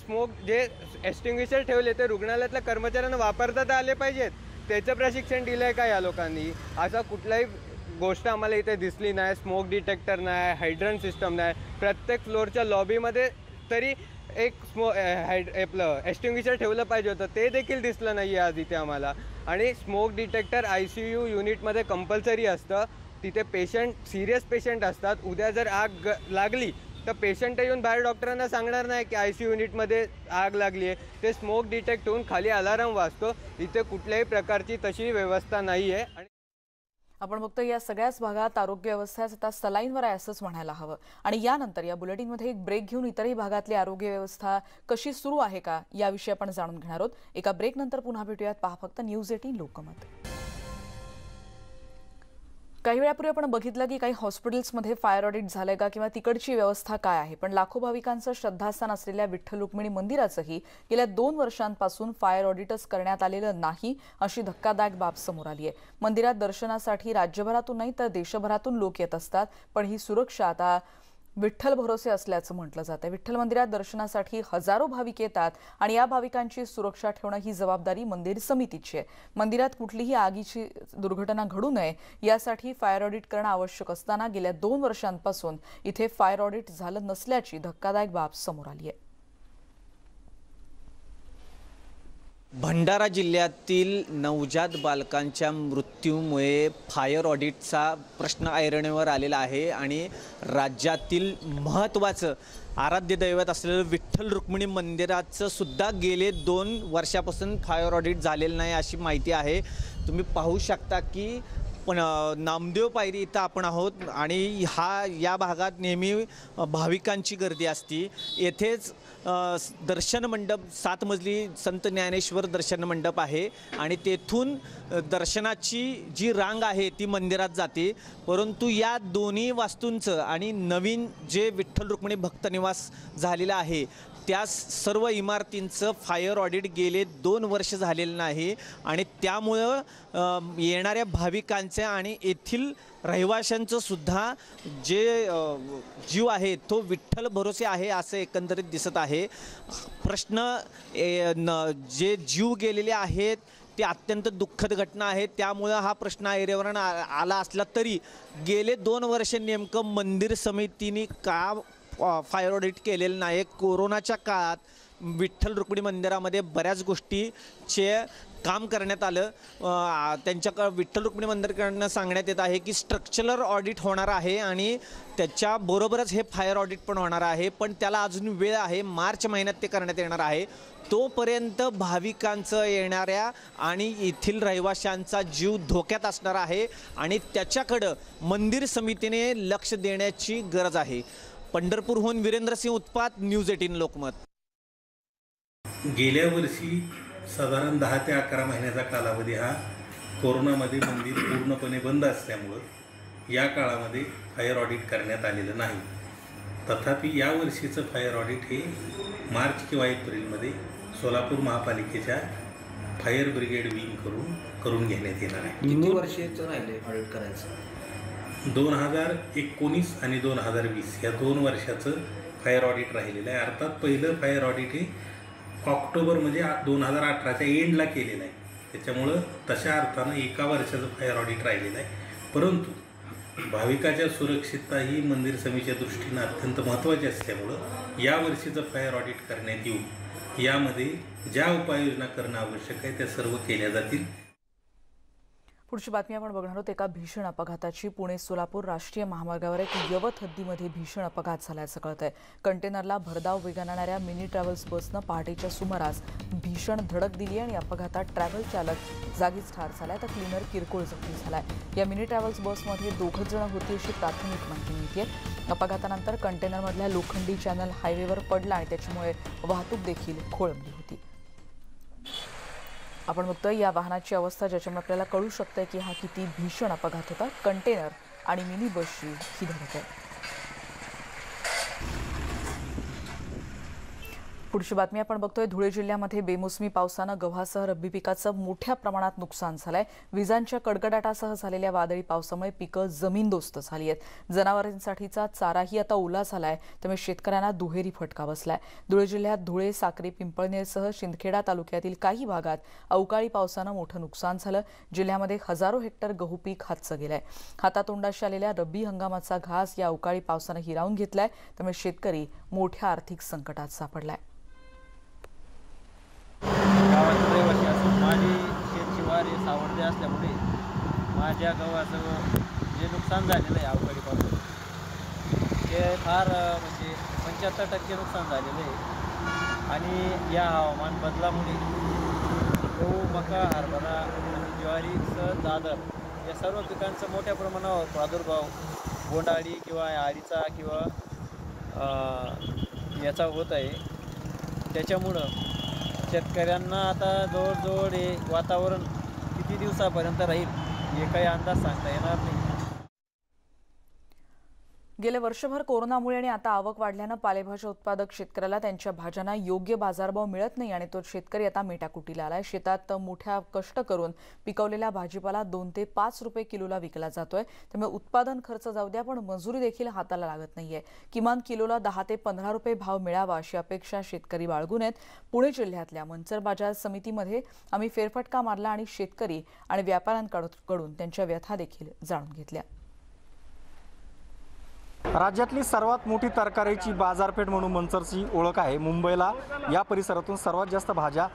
S: जे एक्सटिंग्विशर ठेवले ते रुग्णालयातल्या कर्मचाऱ्यांना वापरता आले पाहिजेत। त्याचं प्रशिक्षण दिलंय का या लोकांनी? असा कुठलाही गोष्ट आम्हाला इथे दिसली नाही। स्मोक डिटेक्टर नाही, हायड्रन सिस्टम नाही। प्रत्येक फ्लोअरच्या लॉबीमध्ये तरी एक आपलं एक्सटिंग्विशर ठेवलं पाहिजे होतं, ते देखील दिसलं नाही आज इथे आम्हाला। आणि स्मोक डिटेक्टर ICU युनिटमध्ये कंपल्सरी असतं। तिथे पेशंट सिरियस पेशंट असतात, उद्या जर आग लागली तर पेशंट येऊन बाहेर डॉक्टरांना सांगणार नाही की ICU युनिटमध्ये आग लागली आहे। ते स्मोक डिटेक्ट होऊन खाली अलार्म वाजतो। इथे कुठल्याही प्रकारची तशी व्यवस्था नाही आहे।
A: आपण बघतो या सगळ्याच भागात आरोग्य व्यवस्था आता सलाईनवर आहे असंच म्हणायला हवं। आणि यानंतर या बुलेटिनमध्ये एक ब्रेक घेऊन इतरही भागातली आरोग्य व्यवस्था कशी सुरू आहे का याविषयी आपण जाणून घेणार आहोत। एका ब्रेक नंतर पुन्हा भेटूयात। पहा फक्त न्यूज 18 लोकमत। काही वेळापूर्वी आपण बघितलं की काही हॉस्पिटल्समध्ये फायर ऑडिट झालंय का किंवा तिकडची व्यवस्था काय आहे, पण लाखो भाविकांचं श्रद्धास्थान असलेल्या विठ्ठल रुक्मिणी मंदिराचंही गेल्या 2 वर्षांपासून फायर ऑडिटच करण्यात आलेलं नाही, अशी धक्कादायक बाब समोर आली आहे। मंदिरात दर्शनासाठी राज्यभरातून नाही तर देशभरातून लोक येत असतात, पण ही सुरक्षा आता विठ्ठल भरोसे असल्याचं म्हटलं जातं। विठ्ठल मंदिरात दर्शनासाठी हजारो भाविक येतात आणि या भाविकांची सुरक्षा ठेवणं ही जबाबदारी मंदिर समितीची आहे। मंदिरात कुठलीही आगीची दुर्घटना घडू नये यासाठी फायर ऑडिट करणं आवश्यक असताना गेल्या 2 वर्षांपासून इथे फायर ऑडिट झालं नसल्याची धक्कादायक बाब समोर आली आहे।
T: भंडारा जिल्ह्यातील नवजात बालकांच्या मृत्यूमुळे फायर ऑडिटचा प्रश्न ऐरणीवर आलेला आहे आणि राज्यातील महत्त्वाचं आराध्य दैवत असलेलं विठ्ठल रुक्मिणी मंदिराचं सुद्धा गेले 2 वर्षापासून फायर ऑडिट झालेलं नाही अशी माहिती आहे। तुम्ही पाहू शकता की पण नामदेव पायरी इथं आपण आहोत आणि या भागात नेहमी भाविकांची गर्दी असते। येथेच दर्शन मंडप 7 मजली संत ज्ञानेश्वर दर्शन मंडप आहे आणि तेथून दर्शनाची जी रांग आहे ती मंदिरात जाते, परंतु या दोन्ही वास्तूंचं आणि नवीन जे विठ्ठल रुक्मिणी भक्त निवास झालेला आहे त्या सर्व इमारतींचं फायर ऑडिट गेले 2 वर्ष झालेलं नाही आणि त्यामुळं येणाऱ्या भाविकांचे आणि येथील रहिवाशांचं सुद्धा जे जीव आहे तो विठ्ठल भरोसे आहे असं एकंदरीत दिसत आहे। प्रश्न जे जीव गेलेले आहेत ती अत्यंत दुःखद घटना आहे. त्यामुळं हा प्रश्न ऐरेवरून आला असला तरी गेले 2 वर्ष नेमकं मंदिर समितीने का फायर ऑडिट केलेलं नाही. कोरोनाच्या काळात विठ्ठल रुक्मिणी मंदिरामध्ये बऱ्याच गोष्टीचे काम करण्यात आलं. त्यांच्या विठ्ठल रुक्मिणी मंदिराकडनं सांगण्यात येत आहे की स्ट्रक्चरल ऑडिट होणार आहे आणि त्याच्याबरोबरच हे फायर ऑडिट पण होणार आहे, पण त्याला अजून वेळ आहे. मार्च महिन्यात ते करण्यात येणार आहे. तोपर्यंत भाविकांचं येणाऱ्या आणि येथील रहिवाशांचा जीव धोक्यात असणार आहे आणि त्याच्याकडं मंदिर समितीने लक्ष देण्याची गरज आहे. पंढरपूरहून वीरेंद्रसिंह उत्पात, न्यूज 18 लोकमत.
U: गेल्या वर्षी साधारण 10 ते 11 महिन्याचा कालावधी हा कोरोनामध्ये मंदिर पूर्णपणे बंद असल्यामुळं या काळामध्ये फायर ऑडिट करण्यात आलेलं नाही. तथापि यावर्षीचं फायर ऑडिट हे मार्च किंवा एप्रिलमध्ये सोलापूर महापालिकेच्या फायर ब्रिगेड विंग करून घेण्यात येणार आहे.
V: किती वर्षाचं राहिले ऑडिट करायचं?
U: 2019 आणि 2020 या 2 वर्षाचं फायर ऑडिट राहिलेलं आहे. अर्थात पहिलं फायर ऑडिट हे ऑक्टोबर म्हणजे 2018च्या एंडला केलेलं आहे. त्याच्यामुळं तशा अर्थानं 1 वर्षाचं फायर ऑडिट राहिलेलं आहे. परंतु भाविकाच्या सुरक्षितता ही मंदिर समितीच्या दृष्टीनं अत्यंत महत्त्वाची असल्यामुळं यावर्षीचं फायर ऑडिट करण्यात येऊन यामध्ये ज्या उपाययोजना करणं आवश्यक आहे त्या सर्व केल्या जातील.
A: पुढची बातमी आपण बघणार आहोत एका भीषण अपघाताची. पुणे सोलापूर राष्ट्रीय महामार्गावर एक यवत हद्दीमध्ये भीषण अपघात झाल्याचं कळतंय. कंटेनरला भरधाव वेगानं आणणाऱ्या मिनी ट्रॅव्हल्स बसनं पहाटेच्या सुमारास भीषण धडक दिली आणि अपघातात ट्रॅव्हल चालक जागीच ठार झालाय तर क्लीनर किरकोळ जखमी झालाय. या मिनी ट्रॅव्हल्स बसमध्ये 2 जण होती अशी प्राथमिक माहिती मिळते. अपघातानंतर कंटेनरमधल्या लोखंडी चॅनल हायवेवर पडला आणि त्याच्यामुळे वाहतूक देखील खोळंबली होती. आपण बघतोय या वाहनाची अवस्था, ज्याच्यामुळे आपल्याला कळू शकतं की हा किती भीषण अपघात होता. कंटेनर आणि मिनी बसची ही धडक आहे. पुढची बातमी आपण बघतोय धुळे जिल्ह्यामध्ये बेमोसमी पावसानं गव्हासह रब्बी पिकाचं मोठ्या प्रमाणात नुकसान झालंय. विजांच्या कडकडाटासह झालेल्या वादळी पावसामुळे पिकं जमीनदोस्त झाली आहेत. जनावरांसाठीचा चाराही आता ओला झालाय, त्यामुळे शेतकऱ्यांना दुहेरी फटका बसलाय. धुळे जिल्ह्यात धुळे, साक्री, पिंपळनेरसह शिंदखेडा तालुक्यातील काही भागात अवकाळी पावसानं मोठं नुकसान झालं. जिल्ह्यामध्ये हजारो हेक्टर गहू पीक हातचं गेलंय. हातातोंडाशी आलेल्या रब्बी हंगामाचा घास या अवकाळी पावसानं हिरावून घेतलाय, त्यामुळे शेतकरी मोठ्या आर्थिक संकटात सापडलाय.
W: गावात रहिवासी असून माझी शेतशिवारी सावरते असल्यामुळे माझ्या गव्हाचं जे नुकसान झालेलं आहे अवकाळी पावसामुळे ते फार म्हणजे 75% नुकसान झालेलं आहे. आणि या हवामान बदलामुळे गहू, मका, हरभरा आणि ज्वारीसह दादर या सर्व पिकांचा मोठ्या प्रमाणावर प्रादुर्भाव बोंडअळी किंवा अळीचा किंवा याचा होत आहे. त्याच्यामुळं शेतकऱ्यांना आता जवळजवळ हे वातावरण किती दिवसापर्यंत राहील हे काही अंदाज सांगता येणार नाही.
A: गेल्या वर्षभर कोरोनामुळे आणि आता आवक वाढल्यानं पालेभाज्या उत्पादक शेतकऱ्याला त्यांच्या भाज्यांना योग्य बाजारभाव मिळत नाही आणि तो शेतकरी आता मेटाकुटीला आलाय. शेतात मोठ्या कष्ट करून पिकवलेला भाजीपाला 2 ते 5 रुपये किलोला विकला जातोय. त्यामुळे उत्पादन खर्च जाऊ द्या, पण मजुरी देखील हाताला लागत नाहीये. किमान किलोला 10 ते 15 रुपये भाव मिळावा अशी अपेक्षा शेतकरी बाळगून आहेत. पुणे जिल्ह्यातल्या मंचर बाजार समितीमध्ये आम्ही फेरफटका मारला आणि शेतकरी आणि व्यापाऱ्यांकडून त्यांच्या व्यथा देखील जाणून घेतल्या.
G: राज्यातली सर्वात मोठी तरकारीची बाजारपेठ म्हणून मंचरची ओळख आहे. मुंबईला या परिसरातून सर्वात जास्त भाज्या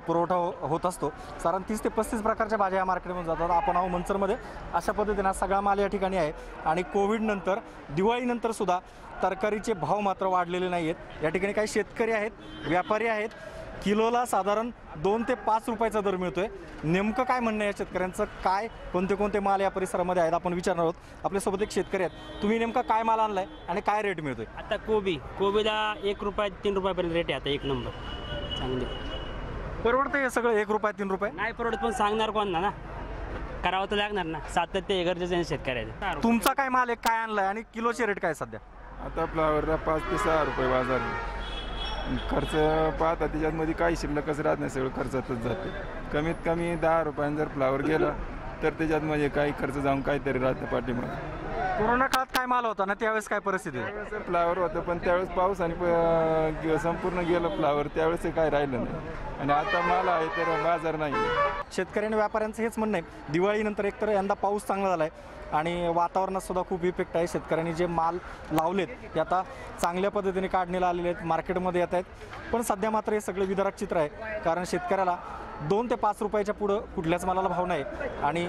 G: पुरवठा होत असतो. साधारण 30 ते 35 प्रकारच्या भाज्या या मार्केटमध्ये जातात. आपण आहो मंचरमध्ये. अशा पद्धतीने सगळा माल या ठिकाणी आहे आणि कोविडनंतर, दिवाळीनंतर सुद्धा तरकारीचे भाव मात्र वाढलेले नाही आहेत. या ठिकाणी काही शेतकरी आहेत, व्यापारी आहेत. किलोला साधारण 2 ते 5 रुपयाचा दर मिळतोय. नेमकं काय म्हणणं आहे या शेतकऱ्यांचं, काय कोणते माल या परिसरामध्ये आहेत आपण विचारणार आहोत. आपल्यासोबत एक शेतकरी आहेत. तुम्ही नेमका काय माल आणलाय आणि काय रेट मिळतोय?
X: आता कोबीला 1 रुपया 3 रुपयापर्यंत रेट आहे. आता 1 नंबर चांगली.
G: परवडतं हे सगळं 1 रुपया 3 रुपये?
X: नाही परवडत, पण सांगणार कोण ना, करावं तर लागणार ना. सातत्य गरजेचं आहे शेतकऱ्याचं.
G: तुमचा काय माल आहे, काय आणलाय आणि किलोचे रेट काय सध्या?
Y: आता फ्लावरला 5 ते 6 रुपये बाजार. खर्च पाहता त्याच्यामध्ये काही शिल्लकच राहत नाही, सगळं खर्चातच जाते. कमीत कमी 10 रुपयांनी जर फ्लावर गेला तर त्याच्यात म्हणजे काही खर्च जाऊन काहीतरी राहतं पाठीमागे.
G: कोरोना काळात काय माल होता ना त्यावेळेस काय परिस्थिती होती?
Y: त्यावेळेस फ्लावर होतं पण त्यावेळेस पावसाने संपूर्ण गेलं फ्लावर, त्यावेळेस काय राहिलं नाही आणि आता माल आहे तर बाजार नाही.
G: शेतकरी आणि व्यापाऱ्यांचं हेच म्हणणं आहे, दिवाळीनंतर एकतर यंदा पाऊस चांगला झाला आहे आणि वातावरणात सुद्धा खूप इफेक्ट आहे. शेतकऱ्यांनी जे माल लावलेत ते आता चांगल्या पद्धतीने काढणीला आलेले आहेत, मार्केटमध्ये येत आहेत. पण सध्या मात्र हे सगळं विदारक चित्र आहे, कारण शेतकऱ्याला 2 ते 5 रुपयाच्या पुढं कुठल्याच मालाला भाव नाही आणि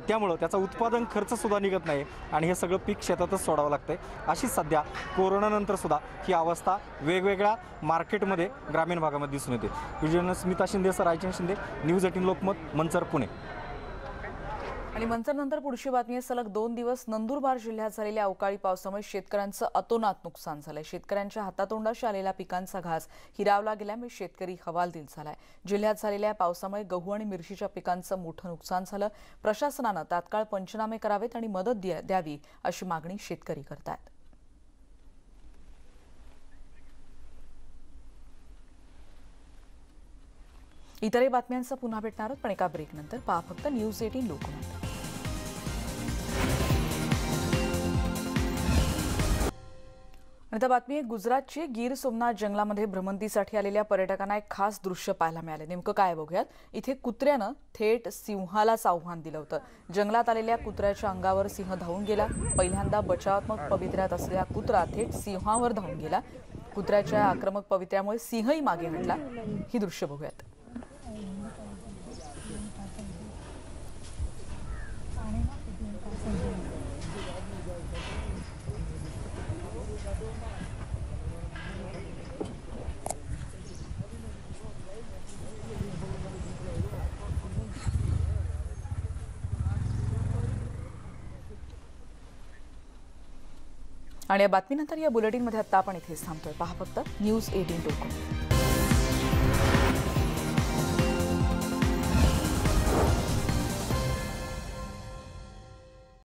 G: त्यामुळं त्याचा उत्पादन खर्चसुद्धा निघत नाही आणि हे सगळं पीक शेतातच सोडावं लागतं आहे. अशीच सध्या कोरोनानंतरसुद्धा ही अवस्था वेगवेगळ्या मार्केटमध्ये ग्रामीण भागामध्ये दिसून येते. Video Smita Shinde, Raichand Shinde, news 18 Lokmat, Manchar, Pune.
A: आणि मंचरनंतर पुढची बातमी आहे. सलग 2 दिवस नंदुरबार जिल्ह्यात झालेल्या अवकाळी पावसामुळे शेतकऱ्यांचं अतोनात नुकसान झालंय. शेतकऱ्यांच्या हातातोंडाशी आलेला पिकांचा घास हिरावला गेल्यामुळे शेतकरी हवालदिल झालाय. जिल्ह्यात झालेल्या पावसामुळे गहू आणि मिरचीच्या पिकांचं मोठं नुकसान झालं. प्रशासनानं तात्काळ पंचनामे करावेत आणि मदत द्यावी अशी मागणी शेतकरी करतायत. इतरही बातम्यांचा पुन्हा भेटणार आहोत, पण एका ब्रेकनंतर. पहा फक्त न्यूज 18 लोकमत. आता बातमी आहे गुजरातची. गीर सोमनाथ जंगलामध्ये भ्रमंतीसाठी आलेल्या पर्यटकांना एक खास दृश्य पाहायला मिळाले. नेमकं काय बघूयात. इथे कुत्र्यानं थेट सिंहालाच आव्हान दिलं होतं. जंगलात आलेल्या कुत्र्याच्या अंगावर सिंह धावून गेला. पहिल्यांदा बचावात्मक पवित्र्यात असलेला कुत्रा थेट सिंहावर धावून गेला. कुत्र्याच्या आक्रमक पवित्र्यामुळे सिंहही मागे हटला. ही दृश्य बघूयात. आणि या बातमीनंतर या बुलेटिनमध्ये आता आपण इथेच थांबतोय. पहा फक्त न्यूज 18 लोकमत.